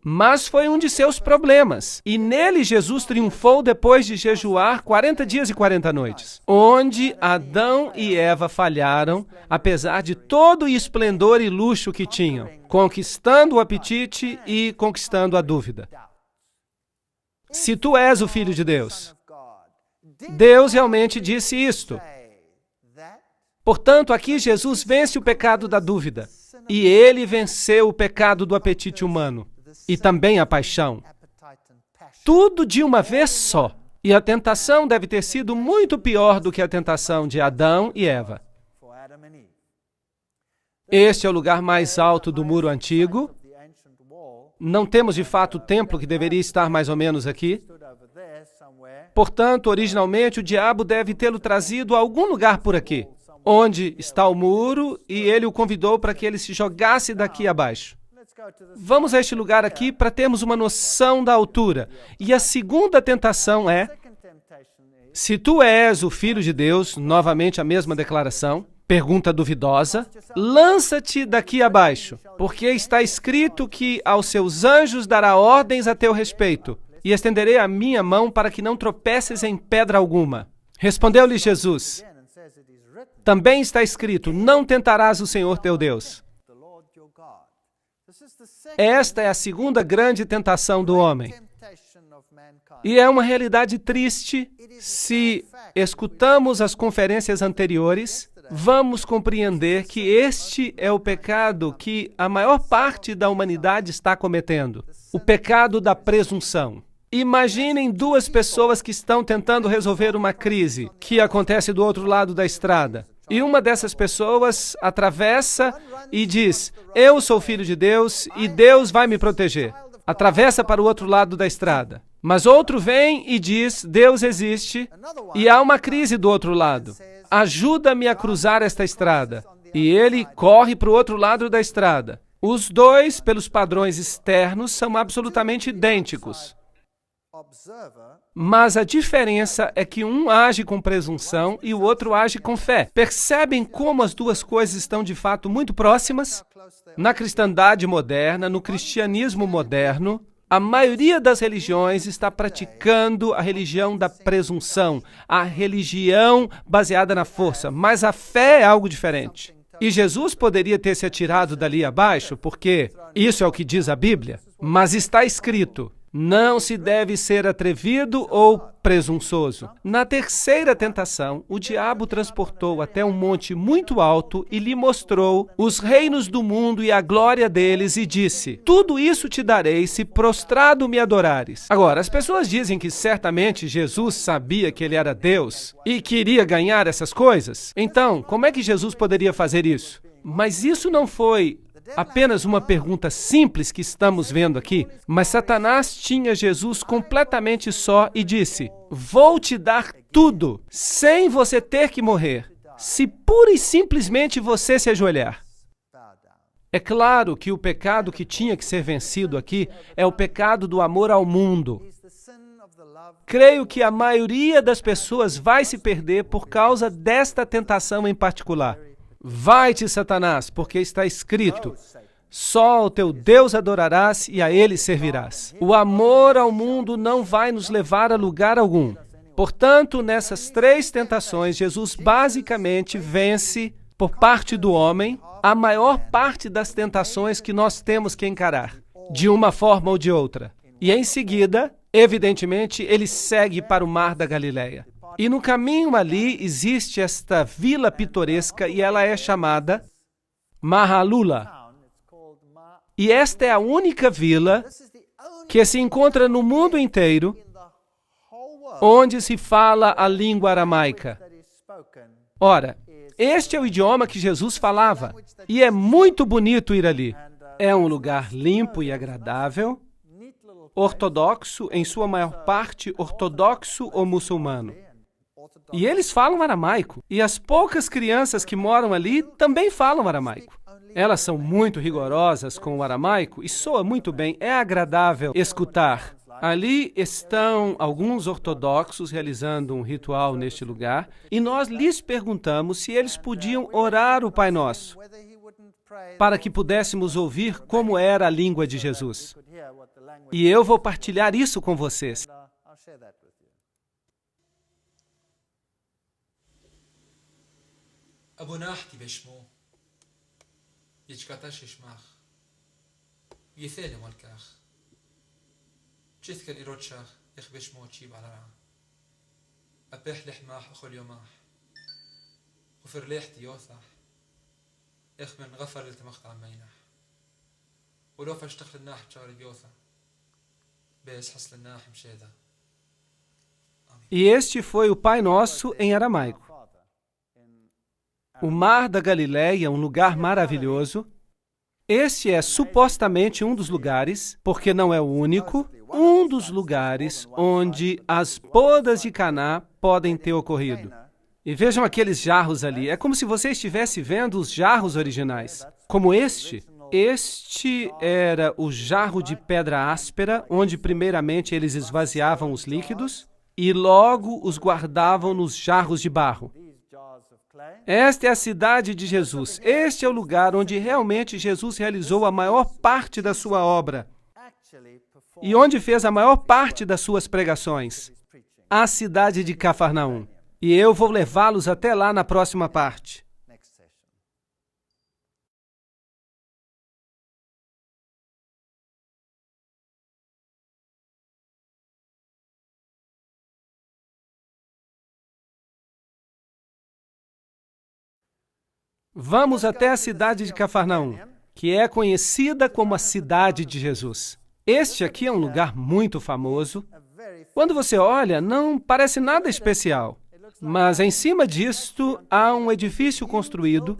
mas foi um de seus problemas. E nele Jesus triunfou depois de jejuar 40 dias e 40 noites, onde Adão e Eva falharam, apesar de todo o esplendor e luxo que tinham, conquistando o apetite e conquistando a dúvida. Se tu és o Filho de Deus, Deus realmente disse isto. Portanto, aqui Jesus vence o pecado da dúvida, e ele venceu o pecado do apetite humano, e também a paixão. Tudo de uma vez só. E a tentação deve ter sido muito pior do que a tentação de Adão e Eva. Este é o lugar mais alto do muro antigo. Não temos, de fato, o templo que deveria estar mais ou menos aqui. Portanto, originalmente, o diabo deve tê-lo trazido a algum lugar por aqui, onde está o muro, e ele o convidou para que ele se jogasse daqui abaixo. Vamos a este lugar aqui para termos uma noção da altura. E a segunda tentação é: se tu és o Filho de Deus, novamente a mesma declaração, pergunta duvidosa, lança-te daqui abaixo, porque está escrito que aos seus anjos dará ordens a teu respeito, e estenderei a minha mão para que não tropeces em pedra alguma. Respondeu-lhe Jesus: também está escrito, não tentarás o Senhor teu Deus. Esta é a segunda grande tentação do homem. E é uma realidade triste. Se escutamos as conferências anteriores, vamos compreender que este é o pecado que a maior parte da humanidade está cometendo. O pecado da presunção. Imaginem duas pessoas que estão tentando resolver uma crise que acontece do outro lado da estrada. E uma dessas pessoas atravessa e diz: eu sou filho de Deus e Deus vai me proteger. Atravessa para o outro lado da estrada. Mas outro vem e diz: Deus existe e há uma crise do outro lado. Ajuda-me a cruzar esta estrada. E ele corre para o outro lado da estrada. Os dois, pelos padrões externos, são absolutamente idênticos. Mas a diferença é que um age com presunção e o outro age com fé. Percebem como as duas coisas estão de fato muito próximas? Na cristandade moderna, no cristianismo moderno, A maioria das religiões está praticando a religião da presunção, a religião baseada na força, mas a fé é algo diferente. E Jesus poderia ter se atirado dali abaixo, porque isso é o que diz a Bíblia, mas está escrito: não se deve ser atrevido ou presunçoso. Na terceira tentação, o diabo transportou até um monte muito alto e lhe mostrou os reinos do mundo e a glória deles e disse: tudo isso te darei se prostrado me adorares. Agora, as pessoas dizem que certamente Jesus sabia que ele era Deus e queria ganhar essas coisas. Então, como é que Jesus poderia fazer isso? Mas isso não foi apenas uma pergunta simples que estamos vendo aqui, mas Satanás tinha Jesus completamente só e disse: vou te dar tudo, sem você ter que morrer, se pura e simplesmente você se ajoelhar. É claro que o pecado que tinha que ser vencido aqui é o pecado do amor ao mundo. Creio que a maioria das pessoas vai se perder por causa desta tentação em particular. Vai-te, Satanás, porque está escrito: só ao teu Deus adorarás e a ele servirás. O amor ao mundo não vai nos levar a lugar algum. Portanto, nessas três tentações, Jesus basicamente vence, por parte do homem, a maior parte das tentações que nós temos que encarar, de uma forma ou de outra. E em seguida, evidentemente, ele segue para o Mar da Galileia. E no caminho ali existe esta vila pitoresca e ela é chamada Mahalula. E esta é a única vila que se encontra no mundo inteiro onde se fala a língua aramaica. Ora, este é o idioma que Jesus falava e é muito bonito ir ali. É um lugar limpo e agradável, ortodoxo, em sua maior parte ortodoxo ou muçulmano. E eles falam aramaico. E as poucas crianças que moram ali também falam aramaico. Elas são muito rigorosas com o aramaico e soa muito bem. É agradável escutar. Ali estão alguns ortodoxos realizando um ritual neste lugar e nós lhes perguntamos se eles podiam orar o Pai Nosso para que pudéssemos ouvir como era a língua de Jesus. E eu vou partilhar isso com vocês. أبو ناحتي بشمو يجكاتاش يشماخ يثالي مالكاخ جثك الإيروتشاخ يخ بشمو تشيب على رعا أبيح لحماح أخو اليوماح وفر ليحتي يوثاح يخ من غفر للتمخت عن مينح ولو فاشتخل الناح تشاري بيوثا بيس حصل الناح مشيدا. E este foi o Pai Nosso em aramaico. O Mar da Galileia é um lugar maravilhoso. Este é supostamente um dos lugares, porque não é o único, um dos lugares onde as bodas de Caná podem ter ocorrido. E vejam aqueles jarros ali. É como se você estivesse vendo os jarros originais. Como este. Este era o jarro de pedra áspera, onde primeiramente eles esvaziavam os líquidos e logo os guardavam nos jarros de barro. Esta é a cidade de Jesus. Este é o lugar onde realmente Jesus realizou a maior parte da sua obra e onde fez a maior parte das suas pregações. A cidade de Cafarnaum. E eu vou levá-los até lá na próxima parte. Vamos até a cidade de Cafarnaum, que é conhecida como a cidade de Jesus. Este aqui é um lugar muito famoso. Quando você olha, não parece nada especial, mas em cima disto há um edifício construído.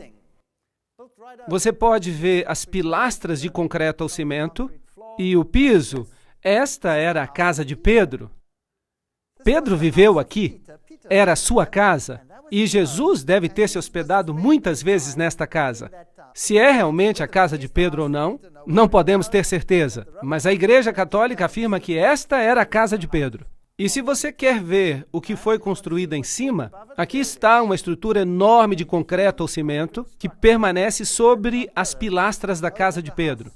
Você pode ver as pilastras de concreto ao cimento e o piso. Esta era a casa de Pedro. Pedro viveu aqui, era a sua casa. E Jesus deve ter se hospedado muitas vezes nesta casa. Se é realmente a casa de Pedro ou não, não podemos ter certeza. Mas a Igreja Católica afirma que esta era a casa de Pedro. E se você quer ver o que foi construído em cima, aqui está uma estrutura enorme de concreto ou cimento que permanece sobre as pilastras da casa de Pedro.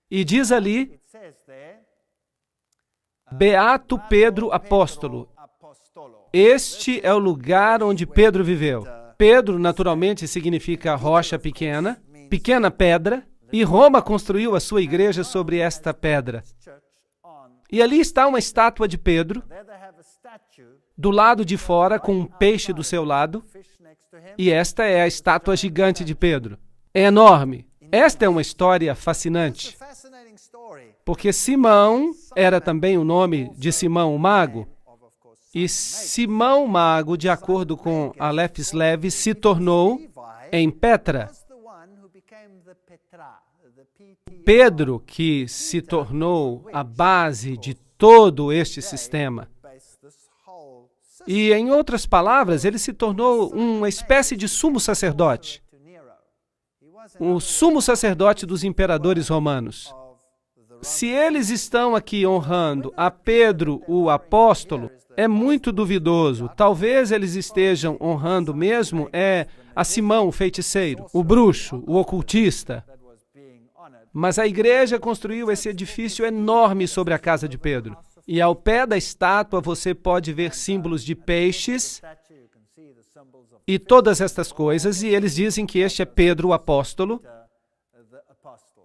E diz ali Beato Pedro Apóstolo. Este é o lugar onde Pedro viveu. Pedro, naturalmente, significa rocha pequena, pequena pedra, e Roma construiu a sua igreja sobre esta pedra. E ali está uma estátua de Pedro, do lado de fora, com um peixe do seu lado, e esta é a estátua gigante de Pedro. É enorme. Esta é uma história fascinante, porque Simão era também o nome de Simão o Mago, e Simão Mago, de acordo com Aleph Levi, se tornou em Petra. Pedro, que se tornou a base de todo este sistema. E, em outras palavras, ele se tornou uma espécie de sumo sacerdote. O sumo sacerdote dos imperadores romanos. Se eles estão aqui honrando a Pedro, o apóstolo, é muito duvidoso. Talvez eles estejam honrando mesmo a Simão, o feiticeiro, o bruxo, o ocultista. Mas a igreja construiu esse edifício enorme sobre a casa de Pedro. E ao pé da estátua você pode ver símbolos de peixes e todas estas coisas, e eles dizem que este é Pedro, o apóstolo.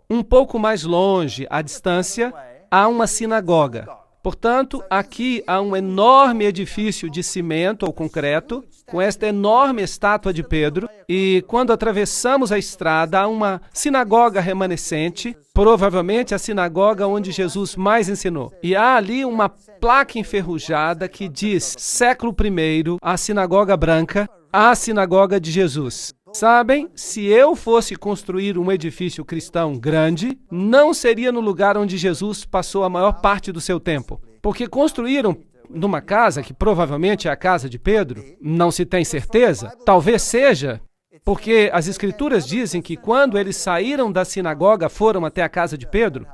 Um pouco mais longe, à distância, há uma sinagoga. Portanto, aqui há um enorme edifício de cimento ou concreto, com esta enorme estátua de Pedro, e quando atravessamos a estrada, há uma sinagoga remanescente, provavelmente a sinagoga onde Jesus mais ensinou. E há ali uma placa enferrujada que diz, século I, a sinagoga branca, a sinagoga de Jesus. Sabem, se eu fosse construir um edifício cristão grande, não seria no lugar onde Jesus passou a maior parte do seu tempo. Porque construíram numa casa, que provavelmente é a casa de Pedro, não se tem certeza, talvez seja, porque as Escrituras dizem que quando eles saíram da sinagoga, foram até a casa de Pedro,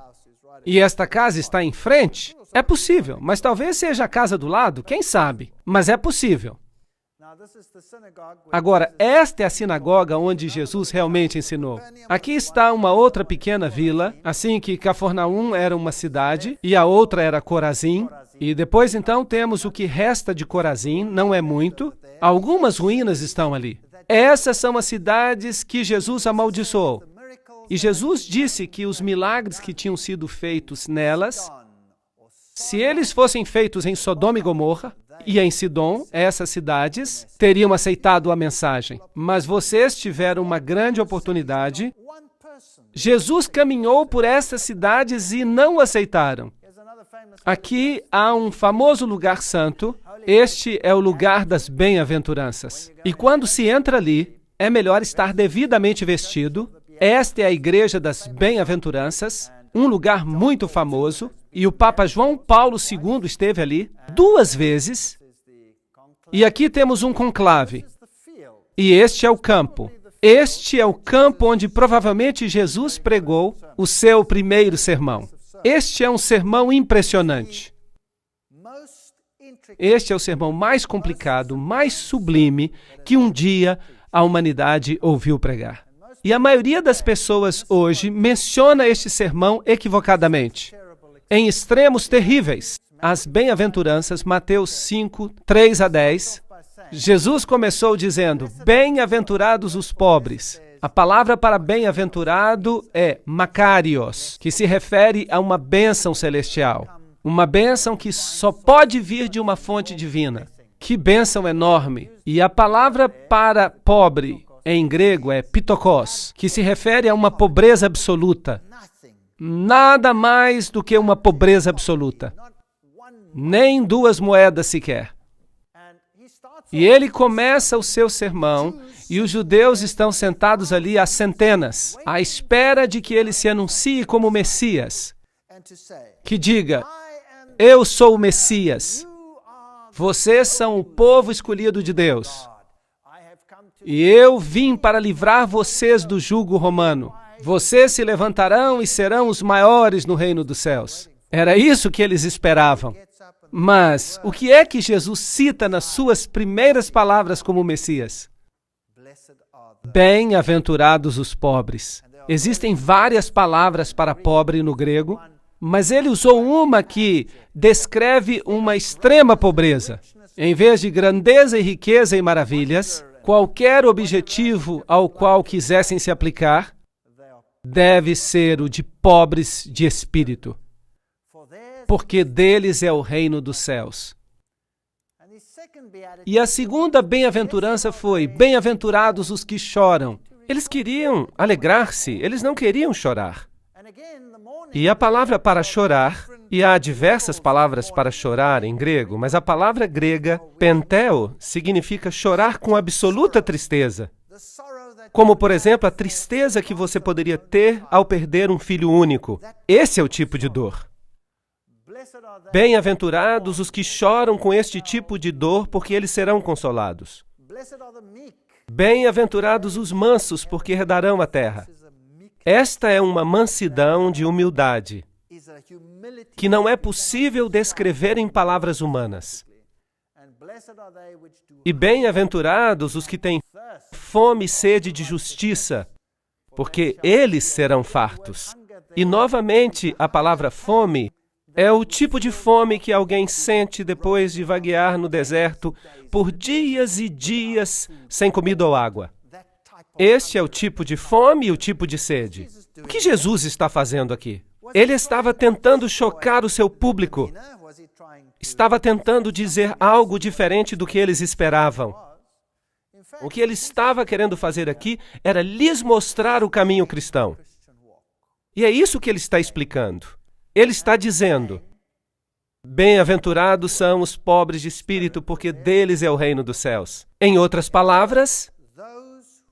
e esta casa está em frente, é possível, mas talvez seja a casa do lado, quem sabe, mas é possível. Agora, esta é a sinagoga onde Jesus realmente ensinou. Aqui está uma outra pequena vila, assim que Cafarnaum era uma cidade e a outra era Corazim. E depois, então, temos o que resta de Corazim, não é muito. Algumas ruínas estão ali. Essas são as cidades que Jesus amaldiçoou. E Jesus disse que os milagres que tinham sido feitos nelas, se eles fossem feitos em Sodoma e Gomorra, e em Sidom, essas cidades teriam aceitado a mensagem. Mas vocês tiveram uma grande oportunidade. Jesus caminhou por essas cidades e não aceitaram. Aqui há um famoso lugar santo. Este é o lugar das bem-aventuranças. E quando se entra ali, é melhor estar devidamente vestido. Esta é a igreja das bem-aventuranças, um lugar muito famoso. E o Papa João Paulo II esteve ali 2 vezes. E aqui temos um conclave. E este é o campo. Este é o campo onde provavelmente Jesus pregou o seu primeiro sermão. Este é um sermão impressionante. Este é o sermão mais complicado, mais sublime que um dia a humanidade ouviu pregar. E a maioria das pessoas hoje menciona este sermão equivocadamente. Em extremos terríveis. As bem-aventuranças, Mateus 5, 3 a 10. Jesus começou dizendo, bem-aventurados os pobres. A palavra para bem-aventurado é makarios, que se refere a uma bênção celestial. Uma bênção que só pode vir de uma fonte divina. Que bênção enorme! E a palavra para pobre, em grego, é pitokos, que se refere a uma pobreza absoluta. Nada mais do que uma pobreza absoluta. Nem 2 moedas sequer. E ele começa o seu sermão, e os judeus estão sentados ali há centenas, à espera de que ele se anuncie como Messias. Que diga, eu sou o Messias. Vocês são o povo escolhido de Deus. E eu vim para livrar vocês do jugo romano. Vocês se levantarão e serão os maiores no reino dos céus. Era isso que eles esperavam. Mas o que é que Jesus cita nas suas primeiras palavras como Messias? Bem-aventurados os pobres. Existem várias palavras para pobre no grego, Mas ele usou uma que descreve uma extrema pobreza. Em vez de grandeza e riqueza e maravilhas, qualquer objetivo ao qual quisessem se aplicar deve ser o de pobres de espírito, porque deles é o reino dos céus. E a segunda bem-aventurança foi: bem-aventurados os que choram. Eles queriam alegrar-se, eles não queriam chorar. E a palavra para chorar, e há diversas palavras para chorar em grego, mas a palavra grega, penteo, significa chorar com absoluta tristeza. Como, por exemplo, a tristeza que você poderia ter ao perder um filho único. Esse é o tipo de dor. Bem-aventurados os que choram com este tipo de dor, porque eles serão consolados. Bem-aventurados os mansos, porque herdarão a terra. Esta é uma mansidão de humildade, que não é possível descrever em palavras humanas. E bem-aventurados os que têm fome e sede de justiça, porque eles serão fartos. E, novamente, a palavra fome é o tipo de fome que alguém sente depois de vaguear no deserto por dias e dias sem comida ou água. Este é o tipo de fome e o tipo de sede. O que Jesus está fazendo aqui? Ele estava tentando chocar o seu público. Estava tentando dizer algo diferente do que eles esperavam. O que ele estava querendo fazer aqui era lhes mostrar o caminho cristão. E é isso que ele está explicando. Ele está dizendo: bem-aventurados são os pobres de espírito, porque deles é o reino dos céus. Em outras palavras,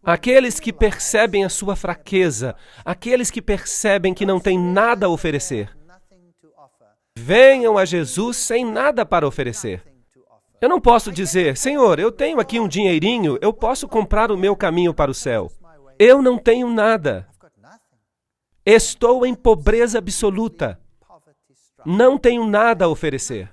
aqueles que percebem a sua fraqueza, aqueles que percebem que não têm nada a oferecer, venham a Jesus sem nada para oferecer. Eu não posso dizer: Senhor, eu tenho aqui um dinheirinho, eu posso comprar o meu caminho para o céu. Eu não tenho nada. Estou em pobreza absoluta. Não tenho nada a oferecer.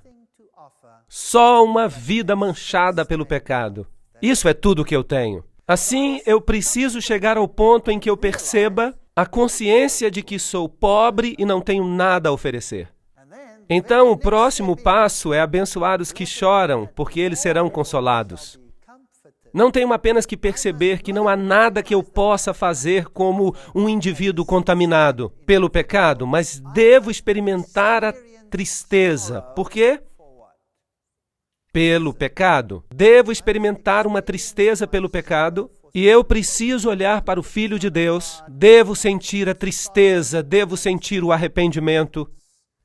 Só uma vida manchada pelo pecado. Isso é tudo que eu tenho. Assim, eu preciso chegar ao ponto em que eu perceba a consciência de que sou pobre e não tenho nada a oferecer. Então, o próximo passo é abençoar os que choram, porque eles serão consolados. Não tenho apenas que perceber que não há nada que eu possa fazer como um indivíduo contaminado pelo pecado, mas devo experimentar a tristeza. Por quê? Pelo pecado. Devo experimentar uma tristeza pelo pecado e eu preciso olhar para o Filho de Deus. Devo sentir a tristeza, devo sentir o arrependimento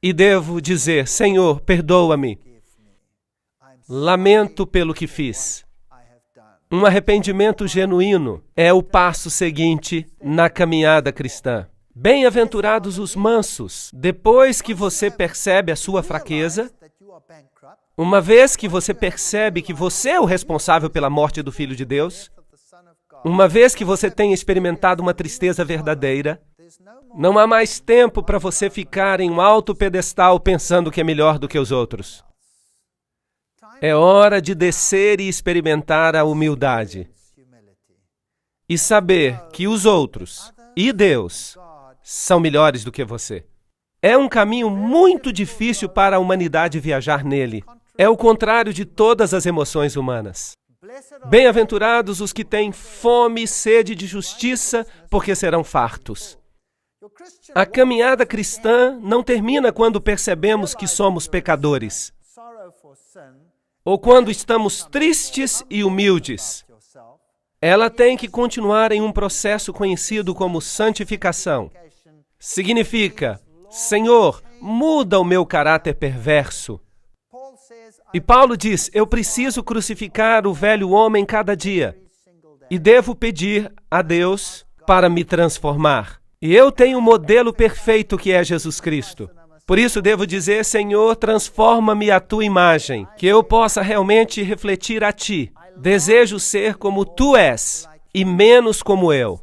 e devo dizer: Senhor, perdoa-me. Lamento pelo que fiz. Um arrependimento genuíno é o passo seguinte na caminhada cristã. Bem-aventurados os mansos. Depois que você percebe a sua fraqueza, uma vez que você percebe que você é o responsável pela morte do Filho de Deus, uma vez que você tem experimentado uma tristeza verdadeira, não há mais tempo para você ficar em um alto pedestal pensando que é melhor do que os outros. É hora de descer e experimentar a humildade. E saber que os outros e Deus são melhores do que você. É um caminho muito difícil para a humanidade viajar nele. É o contrário de todas as emoções humanas. Bem-aventurados os que têm fome e sede de justiça, porque serão fartos. A caminhada cristã não termina quando percebemos que somos pecadores, ou quando estamos tristes e humildes. Ela tem que continuar em um processo conhecido como santificação. Significa: Senhor, muda o meu caráter perverso. E Paulo diz: eu preciso crucificar o velho homem cada dia e devo pedir a Deus para me transformar. E eu tenho um modelo perfeito que é Jesus Cristo. Por isso devo dizer: Senhor, transforma-me à tua imagem, que eu possa realmente refletir a ti. Desejo ser como tu és e menos como eu.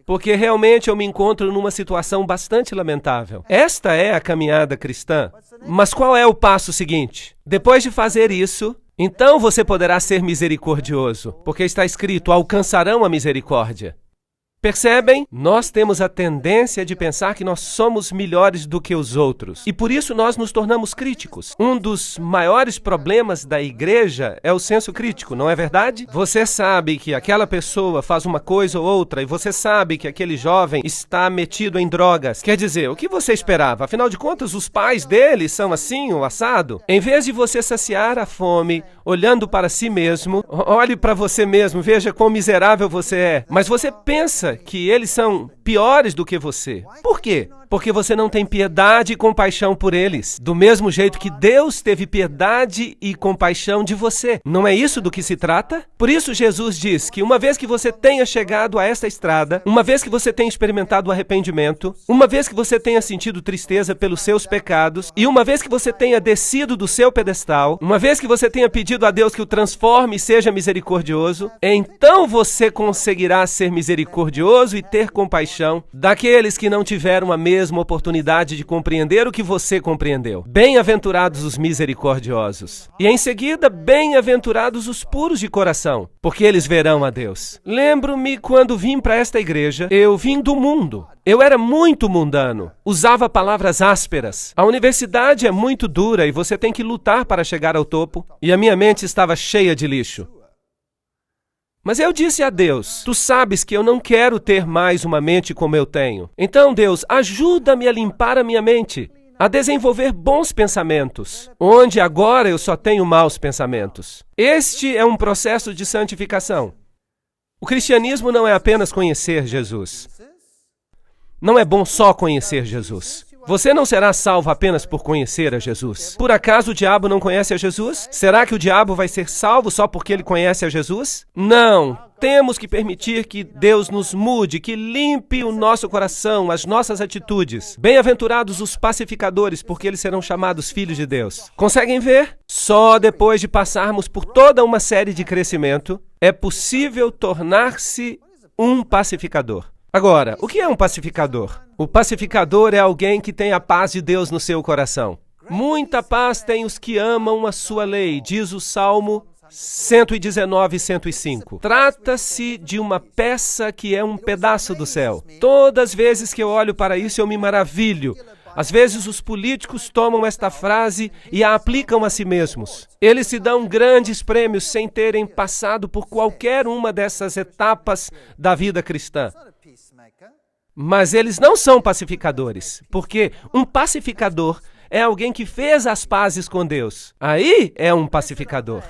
Porque realmente eu me encontro numa situação bastante lamentável. Esta é a caminhada cristã. Mas qual é o passo seguinte? Depois de fazer isso, então você poderá ser misericordioso, porque está escrito: alcançarão a misericórdia. Percebem? Nós temos a tendência de pensar que nós somos melhores do que os outros. E por isso nós nos tornamos críticos. Um dos maiores problemas da igreja é o senso crítico, não é verdade? Você sabe que aquela pessoa faz uma coisa ou outra e você sabe que aquele jovem está metido em drogas. Quer dizer, o que você esperava? Afinal de contas, os pais dele são assim ou assado? Em vez de você saciar a fome, olhando para si mesmo, olhe para você mesmo, veja quão miserável você é. Mas você pensa que eles são piores do que você. Por quê? Porque você não tem piedade e compaixão por eles. Do mesmo jeito que Deus teve piedade e compaixão de você. Não é isso do que se trata? Por isso Jesus diz que uma vez que você tenha chegado a esta estrada, uma vez que você tenha experimentado o arrependimento, uma vez que você tenha sentido tristeza pelos seus pecados, e uma vez que você tenha descido do seu pedestal, uma vez que você tenha pedido a Deus que o transforme e seja misericordioso, então você conseguirá ser misericordioso e ter compaixão daqueles que não tiveram a mesma oportunidade de compreender o que você compreendeu. Bem-aventurados os misericordiosos. E em seguida, bem-aventurados os puros de coração, porque eles verão a Deus. Lembro-me quando vim para esta igreja, eu vim do mundo. Eu era muito mundano, usava palavras ásperas. A universidade é muito dura e você tem que lutar para chegar ao topo. E a minha mente estava cheia de lixo. Mas eu disse a Deus, tu sabes que eu não quero ter mais uma mente como eu tenho. Então, Deus, ajuda-me a limpar a minha mente, a desenvolver bons pensamentos, onde agora eu só tenho maus pensamentos. Este é um processo de santificação. O cristianismo não é apenas conhecer Jesus. Não é bom só conhecer Jesus. Você não será salvo apenas por conhecer a Jesus. Por acaso o diabo não conhece a Jesus? Será que o diabo vai ser salvo só porque ele conhece a Jesus? Não. Temos que permitir que Deus nos mude, que limpe o nosso coração, as nossas atitudes. Bem-aventurados os pacificadores, porque eles serão chamados filhos de Deus. Conseguem ver? Só depois de passarmos por toda uma série de crescimento, é possível tornar-se um pacificador. Agora, o que é um pacificador? O pacificador é alguém que tem a paz de Deus no seu coração. Muita paz têm os que amam a sua lei, diz o Salmo 119 e 105. Trata-se de uma peça que é um pedaço do céu. Todas as vezes que eu olho para isso, eu me maravilho. Às vezes os políticos tomam esta frase e a aplicam a si mesmos. Eles se dão grandes prêmios sem terem passado por qualquer uma dessas etapas da vida cristã. Mas eles não são pacificadores, porque um pacificador é alguém que fez as pazes com Deus. Aí é um pacificador.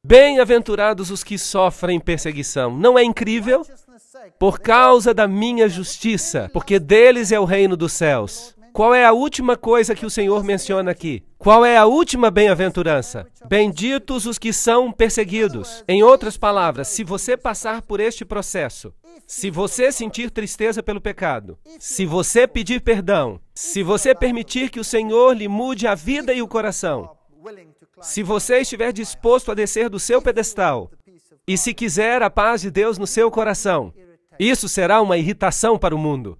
Bem-aventurados os que sofrem perseguição. Não é incrível? Por causa da minha justiça, porque deles é o reino dos céus. Qual é a última coisa que o Senhor menciona aqui? Qual é a última bem-aventurança? Benditos os que são perseguidos. Em outras palavras, se você passar por este processo, se você sentir tristeza pelo pecado, se você pedir perdão, se você permitir que o Senhor lhe mude a vida e o coração, se você estiver disposto a descer do seu pedestal e se quiser a paz de Deus no seu coração, isso será uma irritação para o mundo.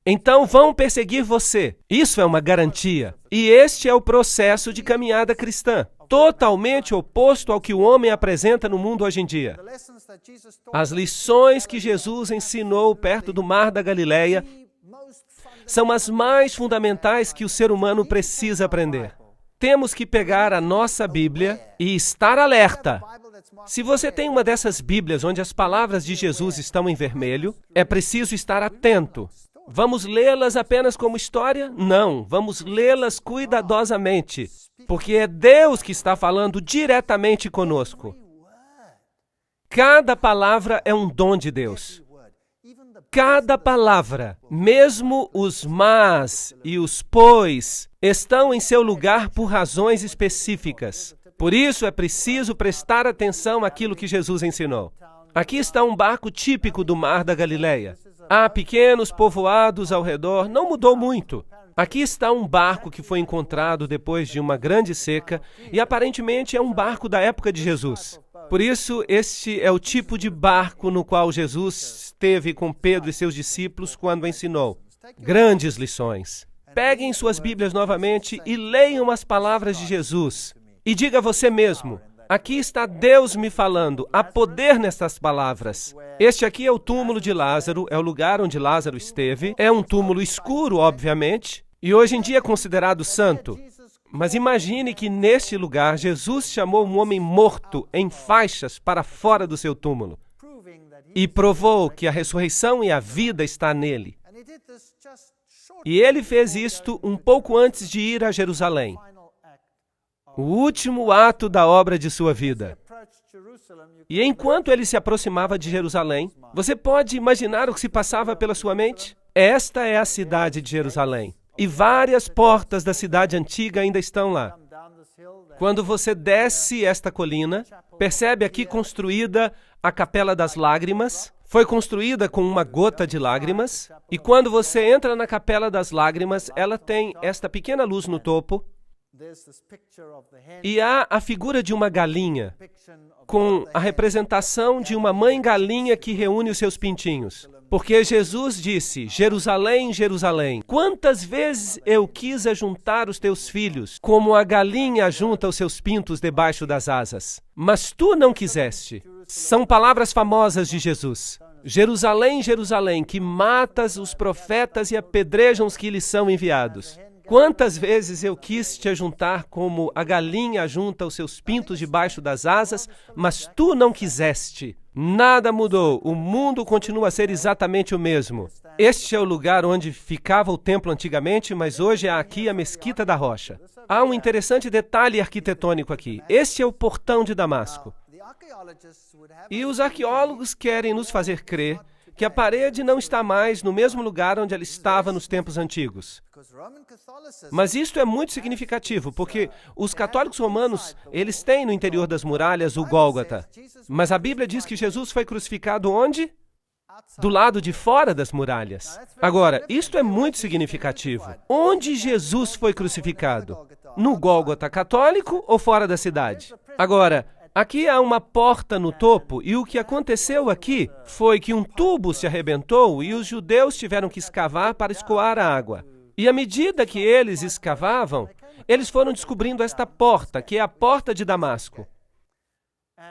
Então vão perseguir você. Isso é uma garantia. E este é o processo de caminhada cristã, totalmente oposto ao que o homem apresenta no mundo hoje em dia. As lições que Jesus ensinou perto do Mar da Galileia são as mais fundamentais que o ser humano precisa aprender. Temos que pegar a nossa Bíblia e estar alerta. Se você tem uma dessas Bíblias onde as palavras de Jesus estão em vermelho, é preciso estar atento. Vamos lê-las apenas como história? Não, vamos lê-las cuidadosamente, porque é Deus que está falando diretamente conosco. Cada palavra é um dom de Deus. Cada palavra, mesmo os mas e os pois, estão em seu lugar por razões específicas. Por isso é preciso prestar atenção àquilo que Jesus ensinou. Aqui está um barco típico do Mar da Galileia. Há pequenos povoados ao redor, não mudou muito. Aqui está um barco que foi encontrado depois de uma grande seca e aparentemente é um barco da época de Jesus. Por isso, este é o tipo de barco no qual Jesus esteve com Pedro e seus discípulos quando ensinou. Grandes lições. Peguem suas Bíblias novamente e leiam as palavras de Jesus. E diga a você mesmo, Aqui está Deus me falando. Há poder nestas palavras. Este aqui é o túmulo de Lázaro, é o lugar onde Lázaro esteve. É um túmulo escuro, obviamente, e hoje em dia é considerado santo. Mas imagine que neste lugar Jesus chamou um homem morto em faixas para fora do seu túmulo e provou que a ressurreição e a vida está nele. E ele fez isto um pouco antes de ir a Jerusalém. O último ato da obra de sua vida. E enquanto ele se aproximava de Jerusalém, você pode imaginar o que se passava pela sua mente? Esta é a cidade de Jerusalém. E várias portas da cidade antiga ainda estão lá. Quando você desce esta colina, percebe aqui construída a Capela das Lágrimas. Foi construída com uma gota de lágrimas. E quando você entra na Capela das Lágrimas, ela tem esta pequena luz no topo. E há a figura de uma galinha, com a representação de uma mãe galinha que reúne os seus pintinhos. Porque Jesus disse, Jerusalém, Jerusalém, quantas vezes eu quis ajuntar os teus filhos, como a galinha ajunta os seus pintos debaixo das asas. Mas tu não quiseste. São palavras famosas de Jesus. Jerusalém, Jerusalém, que matas os profetas e apedrejam os que lhes são enviados. Quantas vezes eu quis te ajuntar como a galinha ajunta os seus pintos debaixo das asas, mas tu não quiseste. Nada mudou, o mundo continua a ser exatamente o mesmo. Este é o lugar onde ficava o templo antigamente, mas hoje há aqui a Mesquita da Rocha. Há um interessante detalhe arquitetônico aqui. Este é o portão de Damasco. E os arqueólogos querem nos fazer crer que a parede não está mais no mesmo lugar onde ela estava nos tempos antigos. Mas isto é muito significativo, porque os católicos romanos, eles têm no interior das muralhas o Gólgota. Mas a Bíblia diz que Jesus foi crucificado onde? Do lado de fora das muralhas. Agora, isto é muito significativo. Onde Jesus foi crucificado? No Gólgota católico ou fora da cidade? Agora, aqui há uma porta no topo e o que aconteceu aqui foi que um tubo se arrebentou e os judeus tiveram que escavar para escoar a água. E à medida que eles escavavam, eles foram descobrindo esta porta, que é a porta de Damasco.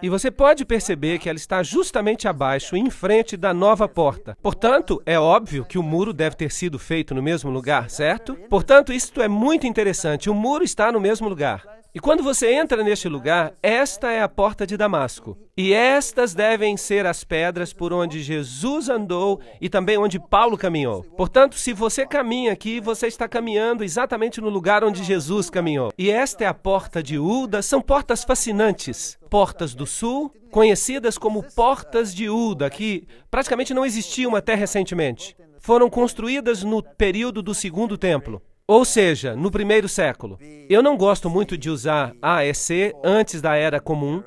E você pode perceber que ela está justamente abaixo, em frente da nova porta. Portanto, é óbvio que o muro deve ter sido feito no mesmo lugar, certo? Portanto, isto é muito interessante. O muro está no mesmo lugar. E quando você entra neste lugar, esta é a porta de Damasco. E estas devem ser as pedras por onde Jesus andou e também onde Paulo caminhou. Portanto, se você caminha aqui, você está caminhando exatamente no lugar onde Jesus caminhou. E esta é a porta de Ulda. São portas fascinantes. Portas do Sul, conhecidas como Portas de Ulda, que praticamente não existiam até recentemente. Foram construídas no período do Segundo Templo. Ou seja, no primeiro século. Eu não gosto muito de usar AEC antes da Era Comum.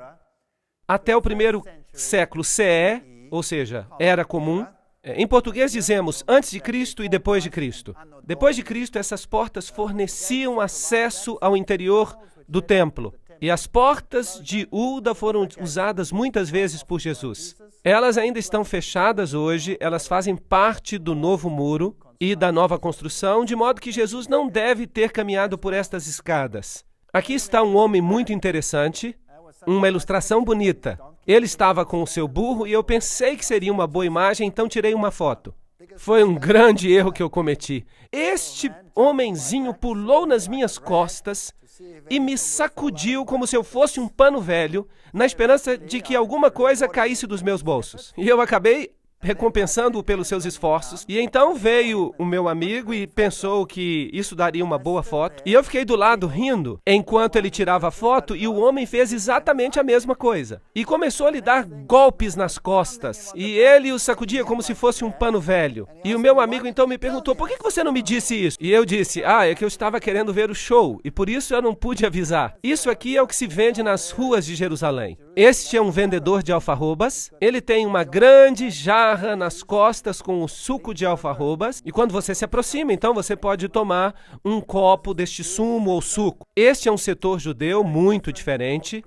Até o primeiro século CE, ou seja, Era Comum. Em português dizemos antes de Cristo e depois de Cristo. Depois de Cristo, essas portas forneciam acesso ao interior do templo. E as portas de Ulda foram usadas muitas vezes por Jesus. Elas ainda estão fechadas hoje, elas fazem parte do novo muro e da nova construção, de modo que Jesus não deve ter caminhado por estas escadas. Aqui está um homem muito interessante, uma ilustração bonita. Ele estava com o seu burro e eu pensei que seria uma boa imagem, então tirei uma foto. Foi um grande erro que eu cometi. Este homenzinho pulou nas minhas costas e me sacudiu como se eu fosse um pano velho, na esperança de que alguma coisa caísse dos meus bolsos. E eu acabei recompensando-o pelos seus esforços. E então veio o meu amigo e pensou que isso daria uma boa foto. E eu fiquei do lado rindo enquanto ele tirava a foto e o homem fez exatamente a mesma coisa. E começou a lhe dar golpes nas costas. E ele o sacudia como se fosse um pano velho. E o meu amigo então me perguntou, por que você não me disse isso? E eu disse, é que eu estava querendo ver o show e por isso eu não pude avisar. Isso aqui é o que se vende nas ruas de Jerusalém. Este é um vendedor de alfarrobas. Ele tem uma grande jarra nas costas com o suco de alfarrobas. E quando você se aproxima, então você pode tomar um copo deste sumo ou suco. Este é um setor judeu muito diferente.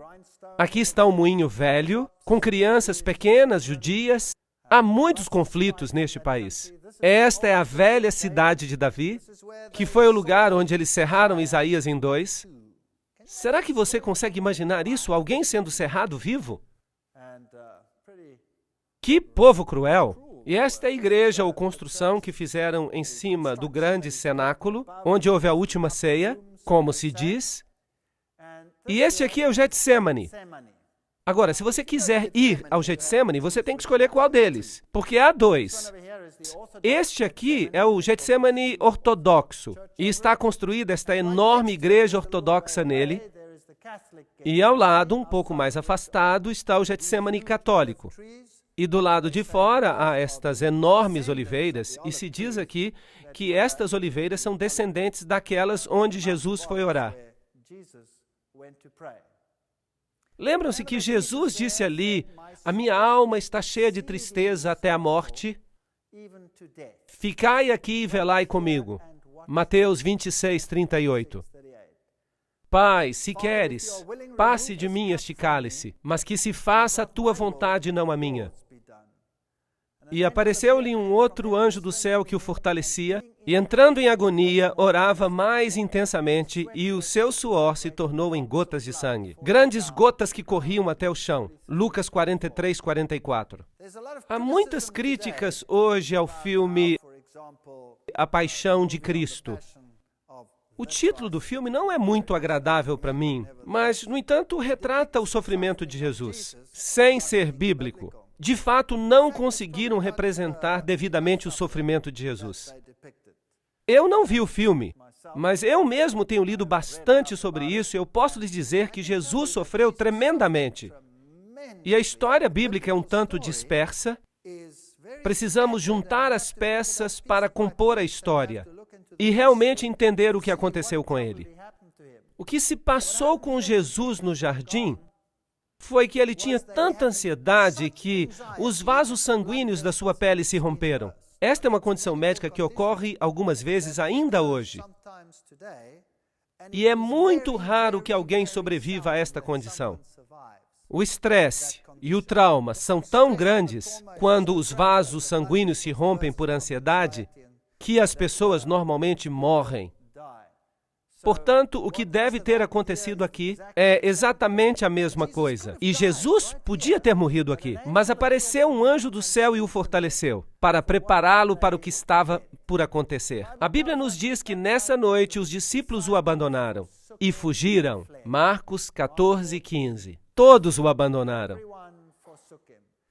Aqui está um moinho velho, com crianças pequenas judias. Há muitos conflitos neste país. Esta é a velha cidade de Davi, que foi o lugar onde eles cerraram Isaías em 2. Será que você consegue imaginar isso? Alguém sendo cerrado vivo? Que povo cruel! E esta é a igreja ou construção que fizeram em cima do grande cenáculo, onde houve a última ceia, como se diz. E este aqui é o Getsemane. Agora, se você quiser ir ao Getsemane, você tem que escolher qual deles, porque há dois. Este aqui é o Getsemane ortodoxo, e está construída esta enorme igreja ortodoxa nele, e ao lado, um pouco mais afastado, está o Getsemane católico. E do lado de fora há estas enormes oliveiras, e se diz aqui que estas oliveiras são descendentes daquelas onde Jesus foi orar. Lembram-se que Jesus disse ali, a minha alma está cheia de tristeza até a morte, ficai aqui e velai comigo. Mateus 26, 38. Pai, se queres, passe de mim este cálice, mas que se faça a tua vontade, não a minha. E apareceu-lhe um outro anjo do céu que o fortalecia, e entrando em agonia, orava mais intensamente, e o seu suor se tornou em gotas de sangue. Grandes gotas que corriam até o chão. Lucas 43, 44. Há muitas críticas hoje ao filme A Paixão de Cristo. O título do filme não é muito agradável para mim, mas, no entanto, retrata o sofrimento de Jesus, sem ser bíblico. De fato, não conseguiram representar devidamente o sofrimento de Jesus. Eu não vi o filme, mas eu mesmo tenho lido bastante sobre isso e eu posso lhes dizer que Jesus sofreu tremendamente. E a história bíblica é um tanto dispersa. Precisamos juntar as peças para compor a história e realmente entender o que aconteceu com ele. O que se passou com Jesus no jardim foi que ele tinha tanta ansiedade que os vasos sanguíneos da sua pele se romperam. Esta é uma condição médica que ocorre algumas vezes ainda hoje. E é muito raro que alguém sobreviva a esta condição. O estresse e o trauma são tão grandes quando os vasos sanguíneos se rompem por ansiedade que as pessoas normalmente morrem. Portanto, o que deve ter acontecido aqui é exatamente a mesma coisa. E Jesus podia ter morrido aqui, mas apareceu um anjo do céu e o fortaleceu, para prepará-lo para o que estava por acontecer. A Bíblia nos diz que nessa noite os discípulos o abandonaram e fugiram. Marcos 14, 15. Todos o abandonaram.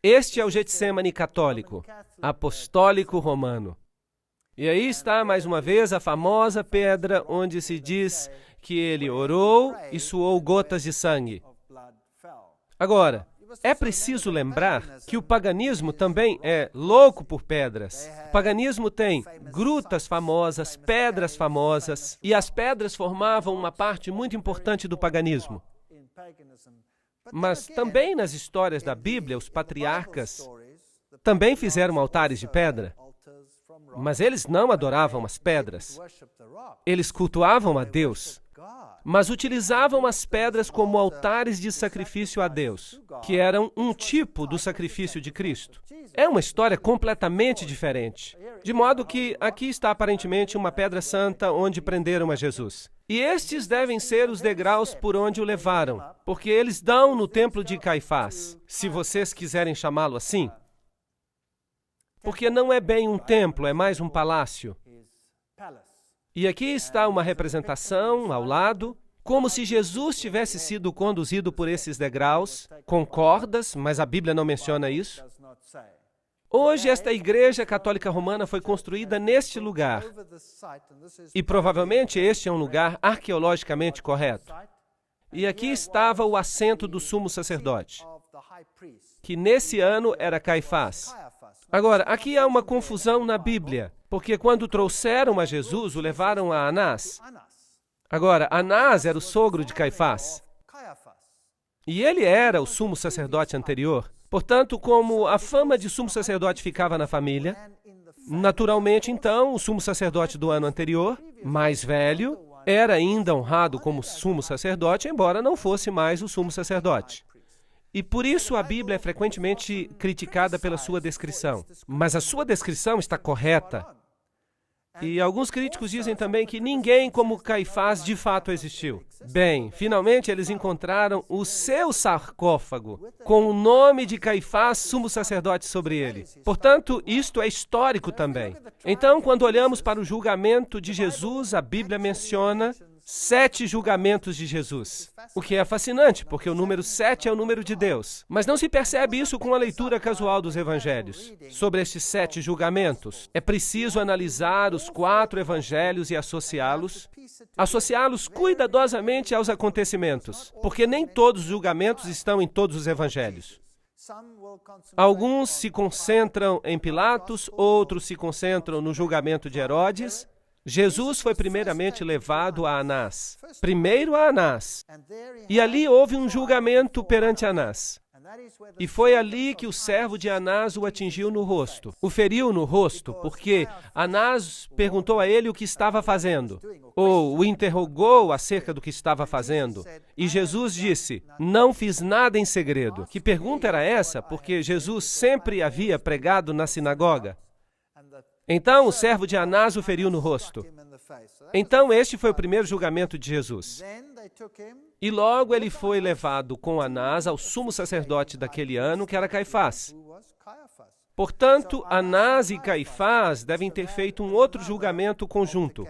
Este é o Getsemane católico, apostólico romano. E aí está, mais uma vez, a famosa pedra onde se diz que ele orou e suou gotas de sangue. Agora, é preciso lembrar que o paganismo também é louco por pedras. O paganismo tem grutas famosas, pedras famosas, e as pedras formavam uma parte muito importante do paganismo. Mas também nas histórias da Bíblia, os patriarcas também fizeram altares de pedra. Mas eles não adoravam as pedras. Eles cultuavam a Deus, mas utilizavam as pedras como altares de sacrifício a Deus, que eram um tipo do sacrifício de Cristo. É uma história completamente diferente. De modo que aqui está aparentemente uma pedra santa onde prenderam a Jesus. E estes devem ser os degraus por onde o levaram, porque eles dão no templo de Caifás, se vocês quiserem chamá-lo assim. Porque não é bem um templo, é mais um palácio. E aqui está uma representação ao lado, como se Jesus tivesse sido conduzido por esses degraus, com cordas, mas a Bíblia não menciona isso. Hoje, esta igreja católica romana foi construída neste lugar. E provavelmente este é um lugar arqueologicamente correto. E aqui estava o assento do sumo sacerdote, que nesse ano era Caifás. Agora, aqui há uma confusão na Bíblia, porque quando trouxeram a Jesus, o levaram a Anás. Agora, Anás era o sogro de Caifás. E ele era o sumo sacerdote anterior. Portanto, como a fama de sumo sacerdote ficava na família, naturalmente, então, o sumo sacerdote do ano anterior, mais velho, era ainda honrado como sumo sacerdote, embora não fosse mais o sumo sacerdote. E por isso a Bíblia é frequentemente criticada pela sua descrição. Mas a sua descrição está correta. E alguns críticos dizem também que ninguém como Caifás de fato existiu. Bem, finalmente eles encontraram o seu sarcófago, com o nome de Caifás, sumo sacerdote, sobre ele. Portanto, isto é histórico também. Então, quando olhamos para o julgamento de Jesus, a Bíblia menciona 7 julgamentos de Jesus. O que é fascinante, porque o número 7 é o número de Deus. Mas não se percebe isso com a leitura casual dos evangelhos. Sobre estes 7 julgamentos, é preciso analisar os 4 evangelhos e associá-los cuidadosamente aos acontecimentos, porque nem todos os julgamentos estão em todos os evangelhos. Alguns se concentram em Pilatos, outros se concentram no julgamento de Herodes. Jesus foi primeiramente levado a Anás. Primeiro a Anás. E ali houve um julgamento perante Anás. E foi ali que o servo de Anás o atingiu no rosto. O feriu no rosto, porque Anás perguntou a ele o que estava fazendo, ou o interrogou acerca do que estava fazendo. E Jesus disse, não fiz nada em segredo. Que pergunta era essa? Porque Jesus sempre havia pregado na sinagoga. Então, o servo de Anás o feriu no rosto. Então, este foi o primeiro julgamento de Jesus. E logo ele foi levado com Anás ao sumo sacerdote daquele ano, que era Caifás. Portanto, Anás e Caifás devem ter feito um outro julgamento conjunto.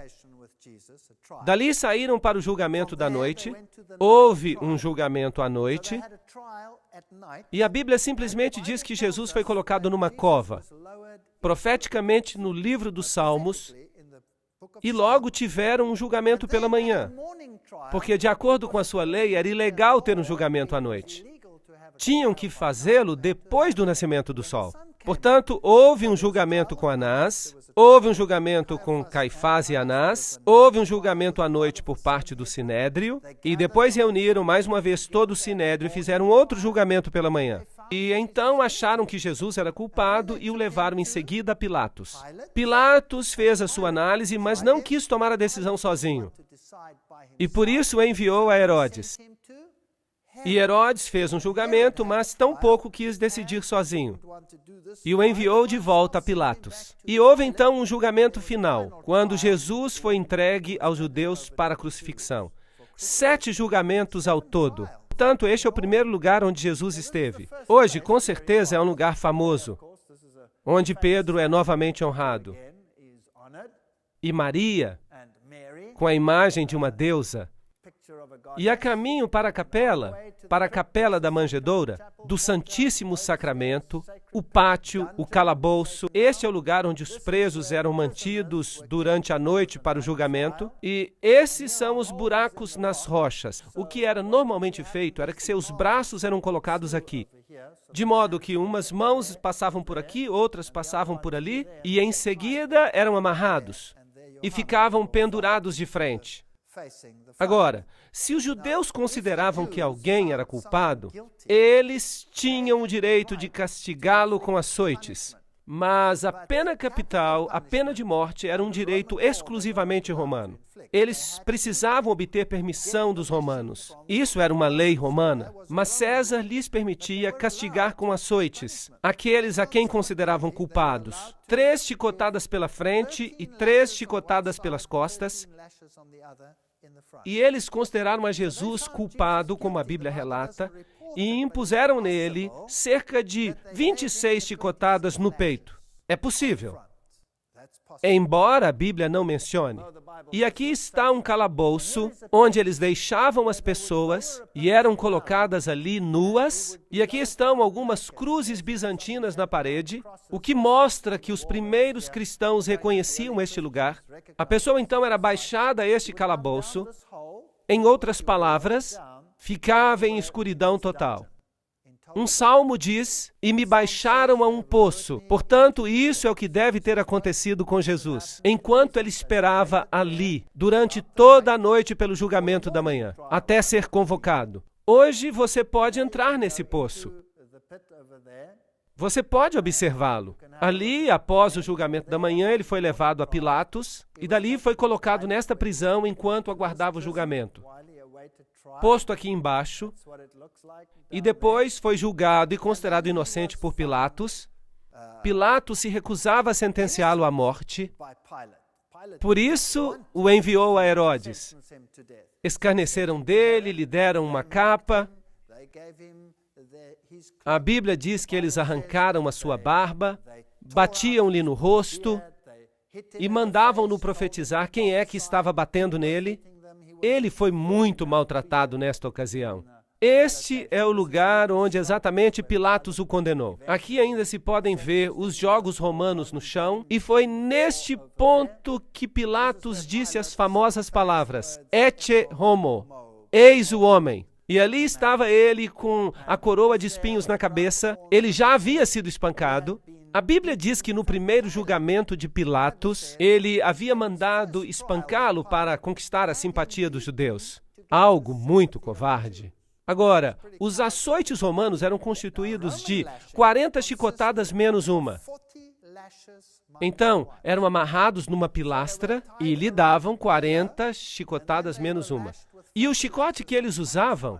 Dali saíram para o julgamento da noite. Houve um julgamento à noite. E a Bíblia simplesmente diz que Jesus foi colocado numa cova, profeticamente no livro dos Salmos, e logo tiveram um julgamento pela manhã, porque de acordo com a sua lei era ilegal ter um julgamento à noite. Tinham que fazê-lo depois do nascimento do sol. Portanto, houve um julgamento com Anás, houve um julgamento com Caifás e Anás, houve um julgamento à noite por parte do Sinédrio, e depois reuniram mais uma vez todo o Sinédrio e fizeram outro julgamento pela manhã. E então acharam que Jesus era culpado e o levaram em seguida a Pilatos. Pilatos fez a sua análise, mas não quis tomar a decisão sozinho. E por isso o enviou a Herodes. E Herodes fez um julgamento, mas tampouco quis decidir sozinho. E o enviou de volta a Pilatos. E houve então um julgamento final, quando Jesus foi entregue aos judeus para a crucifixão. 7 julgamentos ao todo. Portanto, este é o primeiro lugar onde Jesus esteve. Hoje, com certeza, é um lugar famoso, onde Pedro é novamente honrado. E Maria, com a imagem de uma deusa. E a caminho para a capela da manjedoura, do Santíssimo Sacramento, o pátio, o calabouço. Este é o lugar onde os presos eram mantidos durante a noite para o julgamento. E esses são os buracos nas rochas. O que era normalmente feito era que seus braços eram colocados aqui, de modo que umas mãos passavam por aqui, outras passavam por ali, e em seguida eram amarrados e ficavam pendurados de frente. Agora, se os judeus consideravam que alguém era culpado, eles tinham o direito de castigá-lo com açoites. Mas a pena capital, a pena de morte, era um direito exclusivamente romano. Eles precisavam obter permissão dos romanos. Isso era uma lei romana, mas César lhes permitia castigar com açoites aqueles a quem consideravam culpados. 3 chicotadas pela frente e 3 chicotadas pelas costas. E eles consideraram a Jesus culpado, como a Bíblia relata, e impuseram nele cerca de 26 chicotadas no peito. É possível, embora a Bíblia não mencione. E aqui está um calabouço, onde eles deixavam as pessoas e eram colocadas ali nuas. E aqui estão algumas cruzes bizantinas na parede, o que mostra que os primeiros cristãos reconheciam este lugar. A pessoa então era baixada a este calabouço. Em outras palavras, ficava em escuridão total. Um salmo diz, e me baixaram a um poço. Portanto, isso é o que deve ter acontecido com Jesus, enquanto ele esperava ali, durante toda a noite pelo julgamento da manhã, até ser convocado. Hoje você pode entrar nesse poço. Você pode observá-lo. Ali, após o julgamento da manhã, ele foi levado a Pilatos e dali foi colocado nesta prisão enquanto aguardava o julgamento. Posto aqui embaixo, e depois foi julgado e considerado inocente por Pilatos. Pilatos se recusava a sentenciá-lo à morte. Por isso, o enviou a Herodes. Escarneceram dele, lhe deram uma capa. A Bíblia diz que eles arrancaram a sua barba, batiam-lhe no rosto e mandavam-no profetizar quem é que estava batendo nele. Ele foi muito maltratado nesta ocasião. Este é o lugar onde exatamente Pilatos o condenou. Aqui ainda se podem ver os jogos romanos no chão, e foi neste ponto que Pilatos disse as famosas palavras, Ecce homo, eis o homem. E ali estava ele com a coroa de espinhos na cabeça, ele já havia sido espancado. A Bíblia diz que no primeiro julgamento de Pilatos, ele havia mandado espancá-lo para conquistar a simpatia dos judeus. Algo muito covarde. Agora, os açoites romanos eram constituídos de 40 chicotadas menos uma. Então, eram amarrados numa pilastra e lhe davam 40 chicotadas menos uma. E o chicote que eles usavam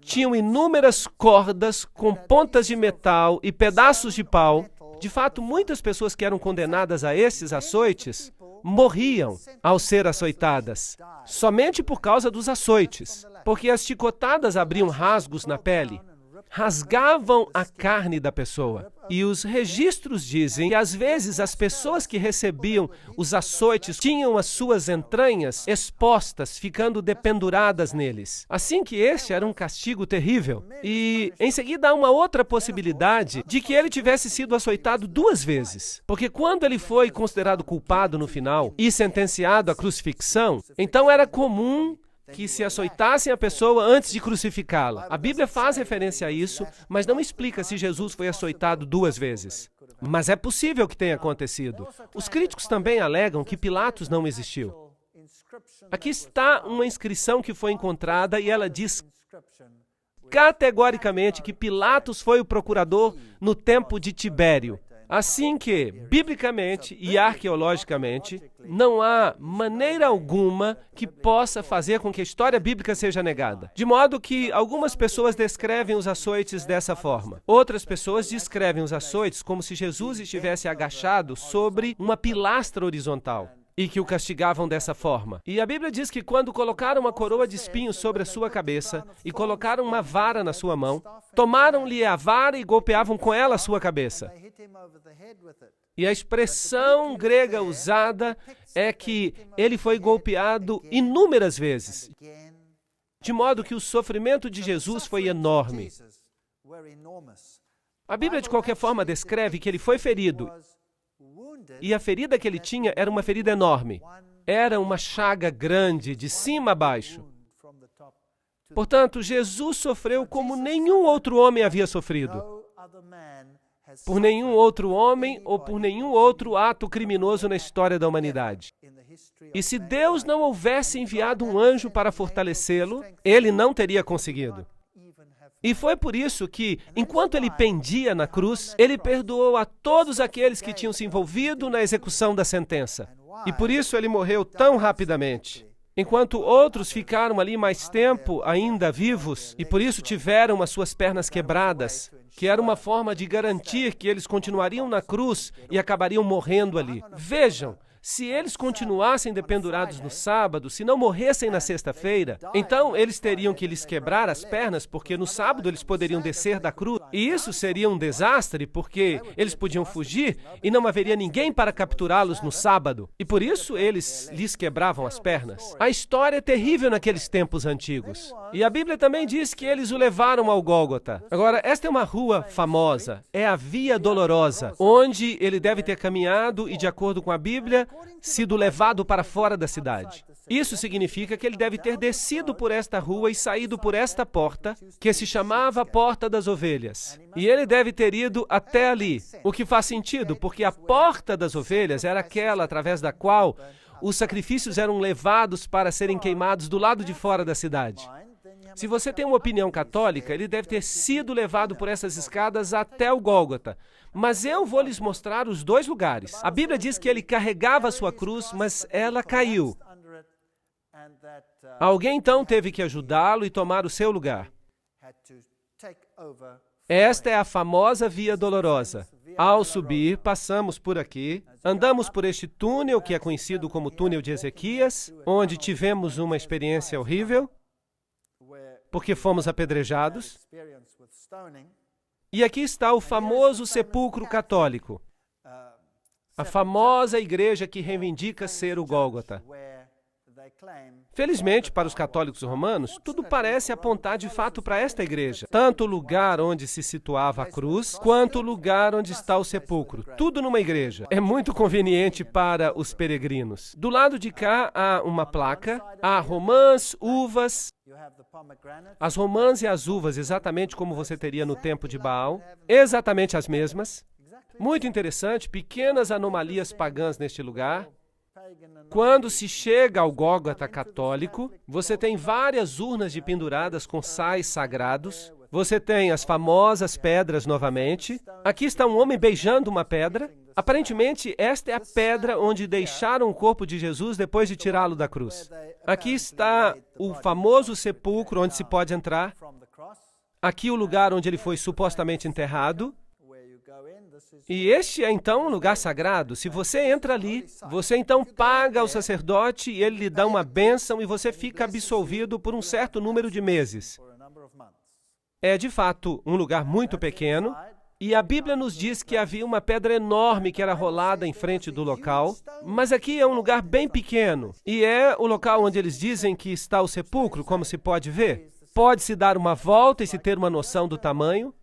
tinham inúmeras cordas com pontas de metal e pedaços de pau. De fato, muitas pessoas que eram condenadas a esses açoites morriam ao ser açoitadas, somente por causa dos açoites, porque as chicotadas abriam rasgos na pele, rasgavam a carne da pessoa. E os registros dizem que, às vezes, as pessoas que recebiam os açoites tinham as suas entranhas expostas, ficando dependuradas neles. Assim que este era um castigo terrível. E, em seguida, há uma outra possibilidade de que ele tivesse sido açoitado 2 vezes. Porque quando ele foi considerado culpado no final e sentenciado à crucifixão, então era comum que se açoitassem a pessoa antes de crucificá-la. A Bíblia faz referência a isso, mas não explica se Jesus foi açoitado 2 vezes. Mas é possível que tenha acontecido. Os críticos também alegam que Pilatos não existiu. Aqui está uma inscrição que foi encontrada e ela diz categoricamente que Pilatos foi o procurador no tempo de Tibério. Assim que, biblicamente e arqueologicamente, não há maneira alguma que possa fazer com que a história bíblica seja negada. De modo que algumas pessoas descrevem os açoites dessa forma. Outras pessoas descrevem os açoites como se Jesus estivesse agachado sobre uma pilastra horizontal e que o castigavam dessa forma. E a Bíblia diz que quando colocaram uma coroa de espinhos sobre a sua cabeça e colocaram uma vara na sua mão, tomaram-lhe a vara e golpeavam com ela a sua cabeça. E a expressão grega usada é que ele foi golpeado inúmeras vezes, de modo que o sofrimento de Jesus foi enorme. A Bíblia, de qualquer forma, descreve que ele foi ferido, e a ferida que ele tinha era uma ferida enorme. Era uma chaga grande, de cima a baixo. Portanto, Jesus sofreu como nenhum outro homem havia sofrido. Por nenhum outro homem ou por nenhum outro ato criminoso na história da humanidade. E se Deus não houvesse enviado um anjo para fortalecê-lo, ele não teria conseguido. E foi por isso que, enquanto ele pendia na cruz, ele perdoou a todos aqueles que tinham se envolvido na execução da sentença. E por isso ele morreu tão rapidamente. Enquanto outros ficaram ali mais tempo ainda vivos, e por isso tiveram as suas pernas quebradas, que era uma forma de garantir que eles continuariam na cruz e acabariam morrendo ali. Vejam, se eles continuassem dependurados no sábado, se não morressem na sexta-feira, então eles teriam que lhes quebrar as pernas, porque no sábado eles poderiam descer da cruz. E isso seria um desastre, porque eles podiam fugir e não haveria ninguém para capturá-los no sábado. E por isso eles lhes quebravam as pernas. A história é terrível naqueles tempos antigos. E a Bíblia também diz que eles o levaram ao Gólgota. Agora, esta é uma rua famosa, é a Via Dolorosa, onde ele deve ter caminhado e, de acordo com a Bíblia, sido levado para fora da cidade. Isso significa que ele deve ter descido por esta rua e saído por esta porta, que se chamava Porta das Ovelhas. E ele deve ter ido até ali, o que faz sentido, porque a Porta das Ovelhas era aquela através da qual os sacrifícios eram levados para serem queimados do lado de fora da cidade. Se você tem uma opinião católica, ele deve ter sido levado por essas escadas até o Gólgota. Mas eu vou lhes mostrar os 2 lugares. A Bíblia diz que ele carregava a sua cruz, mas ela caiu. Alguém então teve que ajudá-lo e tomar o seu lugar. Esta é a famosa Via Dolorosa. Ao subir, passamos por aqui, andamos por este túnel que é conhecido como Túnel de Ezequias, onde tivemos uma experiência horrível, porque fomos apedrejados. E aqui está o famoso sepulcro católico, a famosa igreja que reivindica ser o Gólgota. Felizmente, para os católicos romanos, tudo parece apontar de fato para esta igreja. Tanto o lugar onde se situava a cruz, quanto o lugar onde está o sepulcro. Tudo numa igreja. É muito conveniente para os peregrinos. Do lado de cá há uma placa, há romãs, uvas. As romãs e as uvas, exatamente como você teria no tempo de Baal. Exatamente as mesmas. Muito interessante, pequenas anomalias pagãs neste lugar. Quando se chega ao Gólgota católico, você tem várias urnas de penduradas com sais sagrados. Você tem as famosas pedras novamente. Aqui está um homem beijando uma pedra. Aparentemente, esta é a pedra onde deixaram o corpo de Jesus depois de tirá-lo da cruz. Aqui está o famoso sepulcro onde se pode entrar. Aqui o lugar onde ele foi supostamente enterrado. E este é então um lugar sagrado. Se você entra ali, você então paga ao sacerdote e ele lhe dá uma bênção e você fica absolvido por um certo número de meses. É de fato um lugar muito pequeno e a Bíblia nos diz que havia uma pedra enorme que era rolada em frente do local, mas aqui é um lugar bem pequeno e é o local onde eles dizem que está o sepulcro, como se pode ver. Pode-se dar uma volta e se ter uma noção do tamanho.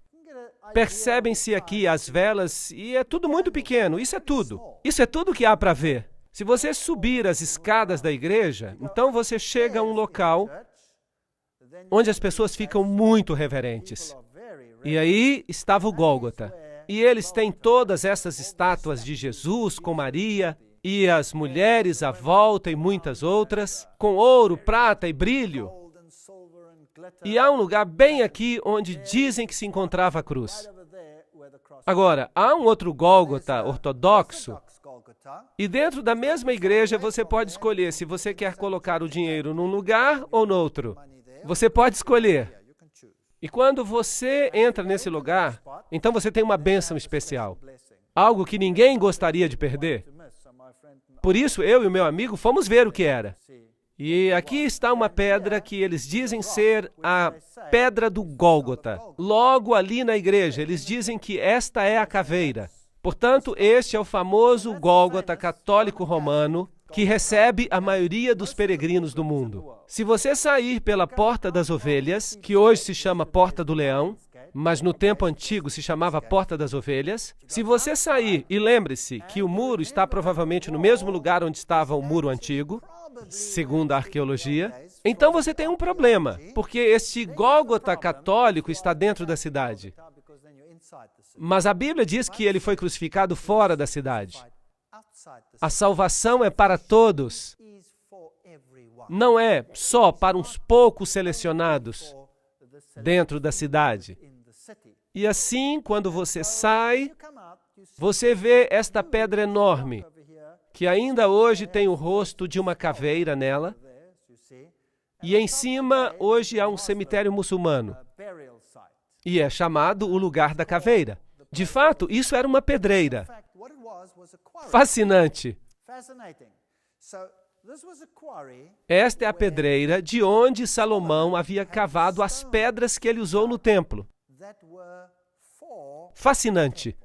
Percebem-se aqui as velas e é tudo muito pequeno, isso é tudo. Isso é tudo que há para ver. Se você subir as escadas da igreja, então você chega a um local onde as pessoas ficam muito reverentes. E aí estava o Gólgota. E eles têm todas essas estátuas de Jesus com Maria e as mulheres à volta e muitas outras, com ouro, prata e brilho. E há um lugar bem aqui onde dizem que se encontrava a cruz. Agora, há um outro Gólgota ortodoxo, e dentro da mesma igreja você pode escolher se você quer colocar o dinheiro num lugar ou no outro. Você pode escolher. E quando você entra nesse lugar, então você tem uma bênção especial. Algo que ninguém gostaria de perder. Por isso, eu e o meu amigo fomos ver o que era. E aqui está uma pedra que eles dizem ser a pedra do Gólgota. Logo ali na igreja, eles dizem que esta é a caveira. Portanto, este é o famoso Gólgota católico romano que recebe a maioria dos peregrinos do mundo. Se você sair pela Porta das Ovelhas, que hoje se chama Porta do Leão, mas no tempo antigo se chamava Porta das Ovelhas, se você sair, e lembre-se que o muro está provavelmente no mesmo lugar onde estava o muro antigo, segundo a arqueologia, então você tem um problema, porque este Gólgota católico está dentro da cidade. Mas a Bíblia diz que ele foi crucificado fora da cidade. A salvação é para todos. Não é só para uns poucos selecionados dentro da cidade. E assim, quando você sai, você vê esta pedra enorme, que ainda hoje tem o rosto de uma caveira nela, e em cima hoje há um cemitério muçulmano, e é chamado o lugar da caveira. De fato, isso era uma pedreira. Fascinante. Esta é a pedreira de onde Salomão havia cavado as pedras que ele usou no templo. Fascinante.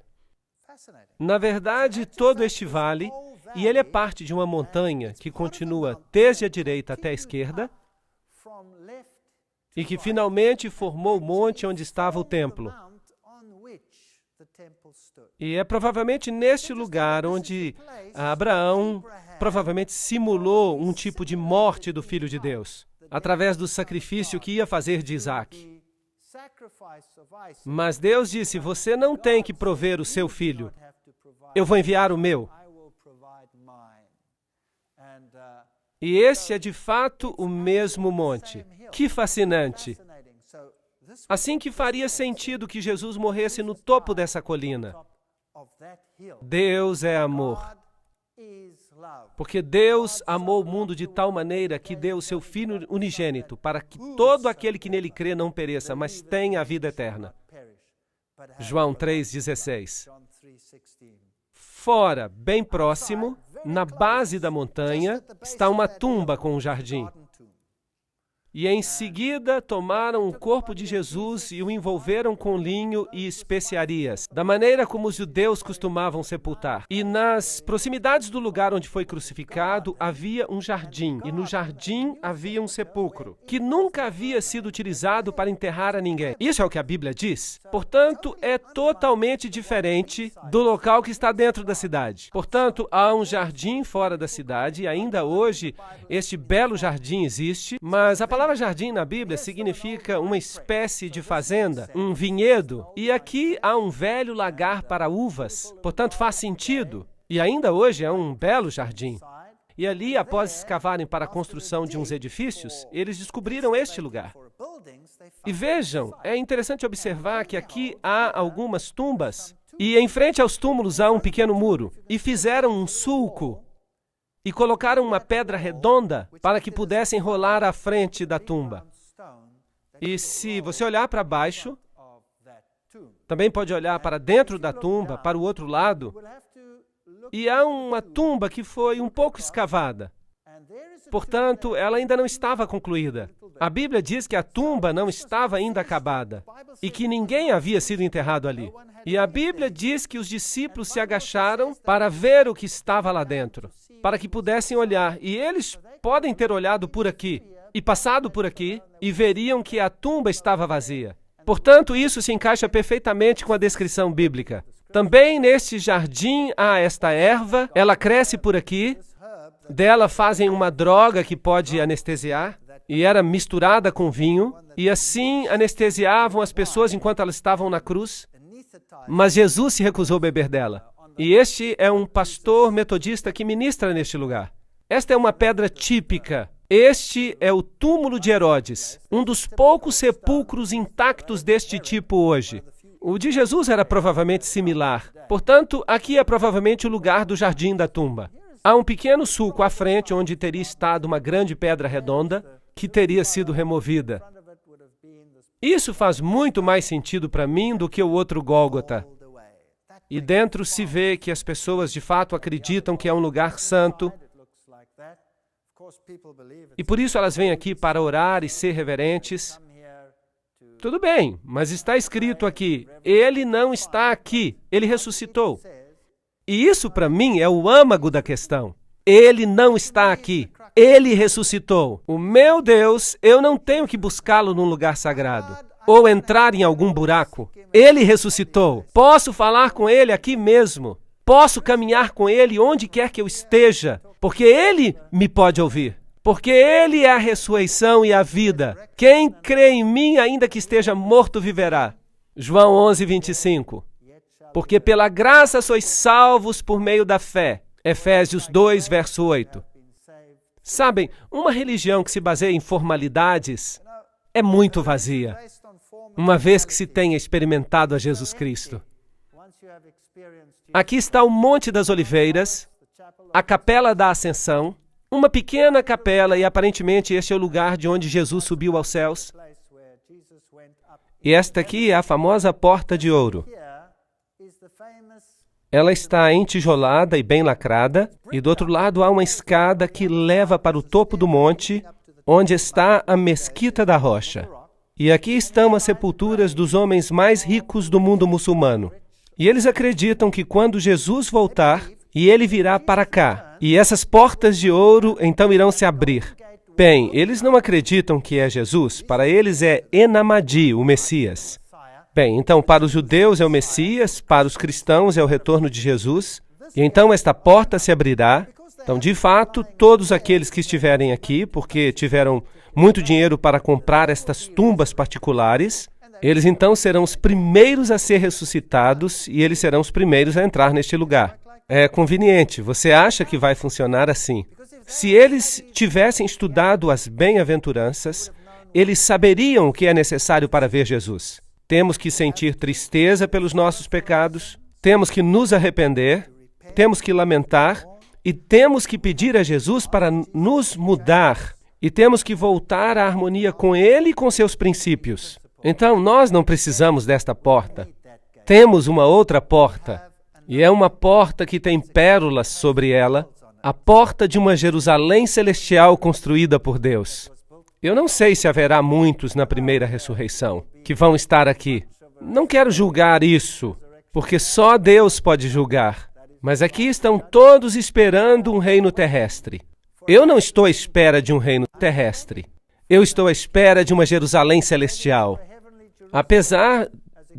Na verdade, todo este vale, e ele é parte de uma montanha que continua desde a direita até a esquerda, e que finalmente formou o monte onde estava o templo. E é provavelmente neste lugar onde Abraão provavelmente simulou um tipo de morte do Filho de Deus, através do sacrifício que ia fazer de Isaac. Mas Deus disse, você não tem que prover o seu filho, eu vou enviar o meu. E este é de fato o mesmo monte. Que fascinante! Assim que faria sentido que Jesus morresse no topo dessa colina. Deus é amor. Porque Deus amou o mundo de tal maneira que deu o seu Filho unigênito para que todo aquele que nele crê não pereça, mas tenha a vida eterna. João 3,16. Fora, bem próximo, na base da montanha, está uma tumba com um jardim. E em seguida tomaram o corpo de Jesus e o envolveram com linho e especiarias, da maneira como os judeus costumavam sepultar. E nas proximidades do lugar onde foi crucificado havia um jardim, e no jardim havia um sepulcro, que nunca havia sido utilizado para enterrar a ninguém. Isso é o que a Bíblia diz. Portanto, é totalmente diferente do local que está dentro da cidade. Portanto, há um jardim fora da cidade, e ainda hoje este belo jardim existe, mas a palavra jardim na Bíblia significa uma espécie de fazenda, um vinhedo, e aqui há um velho lagar para uvas, portanto faz sentido, e ainda hoje é um belo jardim. E ali, após escavarem para a construção de uns edifícios, eles descobriram este lugar. E vejam, é interessante observar que aqui há algumas tumbas, e em frente aos túmulos há um pequeno muro, e fizeram um sulco, e colocaram uma pedra redonda para que pudessem rolar à frente da tumba. E se você olhar para baixo, também pode olhar para dentro da tumba, para o outro lado, e há uma tumba que foi um pouco escavada. Portanto, ela ainda não estava concluída. A Bíblia diz que a tumba não estava ainda acabada e que ninguém havia sido enterrado ali. E a Bíblia diz que os discípulos se agacharam para ver o que estava lá dentro, para que pudessem olhar. E eles podem ter olhado por aqui e passado por aqui e veriam que a tumba estava vazia. Portanto, isso se encaixa perfeitamente com a descrição bíblica. Também neste jardim há esta erva, ela cresce por aqui, dela fazem uma droga que pode anestesiar, e era misturada com vinho, e assim anestesiavam as pessoas enquanto elas estavam na cruz, mas Jesus se recusou a beber dela. E este é um pastor metodista que ministra neste lugar. Esta é uma pedra típica. Este é o túmulo de Herodes, um dos poucos sepulcros intactos deste tipo hoje. O de Jesus era provavelmente similar. Portanto, aqui é provavelmente o lugar do jardim da tumba. Há um pequeno sulco à frente onde teria estado uma grande pedra redonda que teria sido removida. Isso faz muito mais sentido para mim do que o outro Gólgota. E dentro se vê que as pessoas de fato acreditam que é um lugar santo. E por isso elas vêm aqui para orar e ser reverentes. Tudo bem, mas está escrito aqui, ele não está aqui, ele ressuscitou. E isso para mim é o âmago da questão. Ele não está aqui, ele ressuscitou. O meu Deus, eu não tenho que buscá-lo num lugar sagrado ou entrar em algum buraco. Ele ressuscitou. Posso falar com ele aqui mesmo. Posso caminhar com ele onde quer que eu esteja, porque ele me pode ouvir. Porque ele é a ressurreição e a vida. Quem crê em mim, ainda que esteja morto, viverá. João 11:25. Porque pela graça sois salvos por meio da fé. Efésios 2, verso 8. Sabem, uma religião que se baseia em formalidades é muito vazia, uma vez que se tenha experimentado a Jesus Cristo. Aqui está o Monte das Oliveiras, a Capela da Ascensão, uma pequena capela, e aparentemente este é o lugar de onde Jesus subiu aos céus. E esta aqui é a famosa Porta de Ouro. Ela está entijolada e bem lacrada, e do outro lado há uma escada que leva para o topo do monte, onde está a Mesquita da Rocha. E aqui estão as sepulturas dos homens mais ricos do mundo muçulmano. E eles acreditam que quando Jesus voltar, e ele virá para cá, e essas portas de ouro então irão se abrir. Bem, eles não acreditam que é Jesus, para eles é Enamadi, o Messias. Bem, então para os judeus é o Messias, para os cristãos é o retorno de Jesus, e então esta porta se abrirá. Então, de fato, todos aqueles que estiverem aqui, porque tiveram muito dinheiro para comprar estas tumbas particulares, eles então serão os primeiros a ser ressuscitados e eles serão os primeiros a entrar neste lugar. É conveniente, você acha que vai funcionar assim? Se eles tivessem estudado as bem-aventuranças, eles saberiam o que é necessário para ver Jesus. Temos que sentir tristeza pelos nossos pecados, temos que nos arrepender, temos que lamentar e temos que pedir a Jesus para nos mudar e temos que voltar à harmonia com Ele e com seus princípios. Então, nós não precisamos desta porta. Temos uma outra porta, e é uma porta que tem pérolas sobre ela, a porta de uma Jerusalém celestial construída por Deus. Eu não sei se haverá muitos na primeira ressurreição que vão estar aqui. Não quero julgar isso, porque só Deus pode julgar. Mas aqui estão todos esperando um reino terrestre. Eu não estou à espera de um reino terrestre. Eu estou à espera de uma Jerusalém celestial. Apesar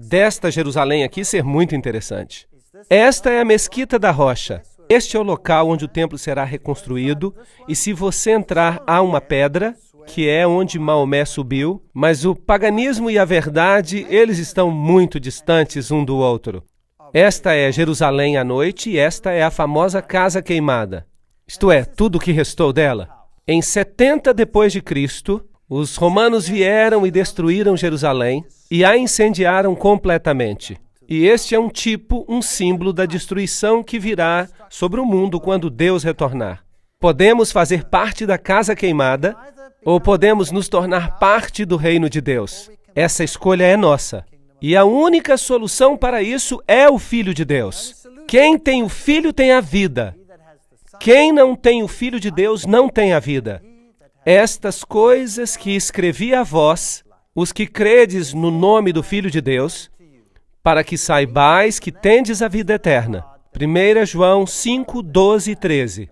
desta Jerusalém aqui ser muito interessante. Esta é a Mesquita da Rocha. Este é o local onde o templo será reconstruído, e se você entrar, há uma pedra, que é onde Maomé subiu, mas o paganismo e a verdade, eles estão muito distantes um do outro. Esta é Jerusalém à noite, e esta é a famosa Casa Queimada. Isto é, tudo o que restou dela. Em 70 depois de Cristo, os romanos vieram e destruíram Jerusalém e a incendiaram completamente. E este é um símbolo da destruição que virá sobre o mundo quando Deus retornar. Podemos fazer parte da Casa Queimada ou podemos nos tornar parte do reino de Deus. Essa escolha é nossa. E a única solução para isso é o Filho de Deus. Quem tem o Filho tem a vida. Quem não tem o Filho de Deus não tem a vida. Estas coisas que escrevi a vós, os que credes no nome do Filho de Deus, para que saibais que tendes a vida eterna. 1 João 5, 12 e 13.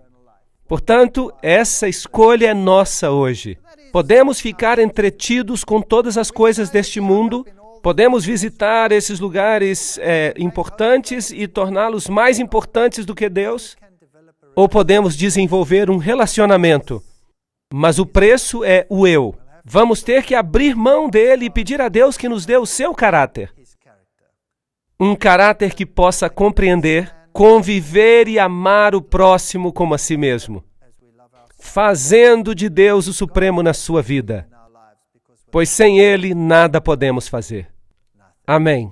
Portanto, essa escolha é nossa hoje. Podemos ficar entretidos com todas as coisas deste mundo, podemos visitar esses lugares importantes e torná-los mais importantes do que Deus, ou podemos desenvolver um relacionamento. Mas o preço é o eu. Vamos ter que abrir mão dele e pedir a Deus que nos dê o seu caráter. Um caráter que possa compreender, conviver e amar o próximo como a si mesmo, fazendo de Deus o supremo na sua vida, pois sem Ele nada podemos fazer. Amém.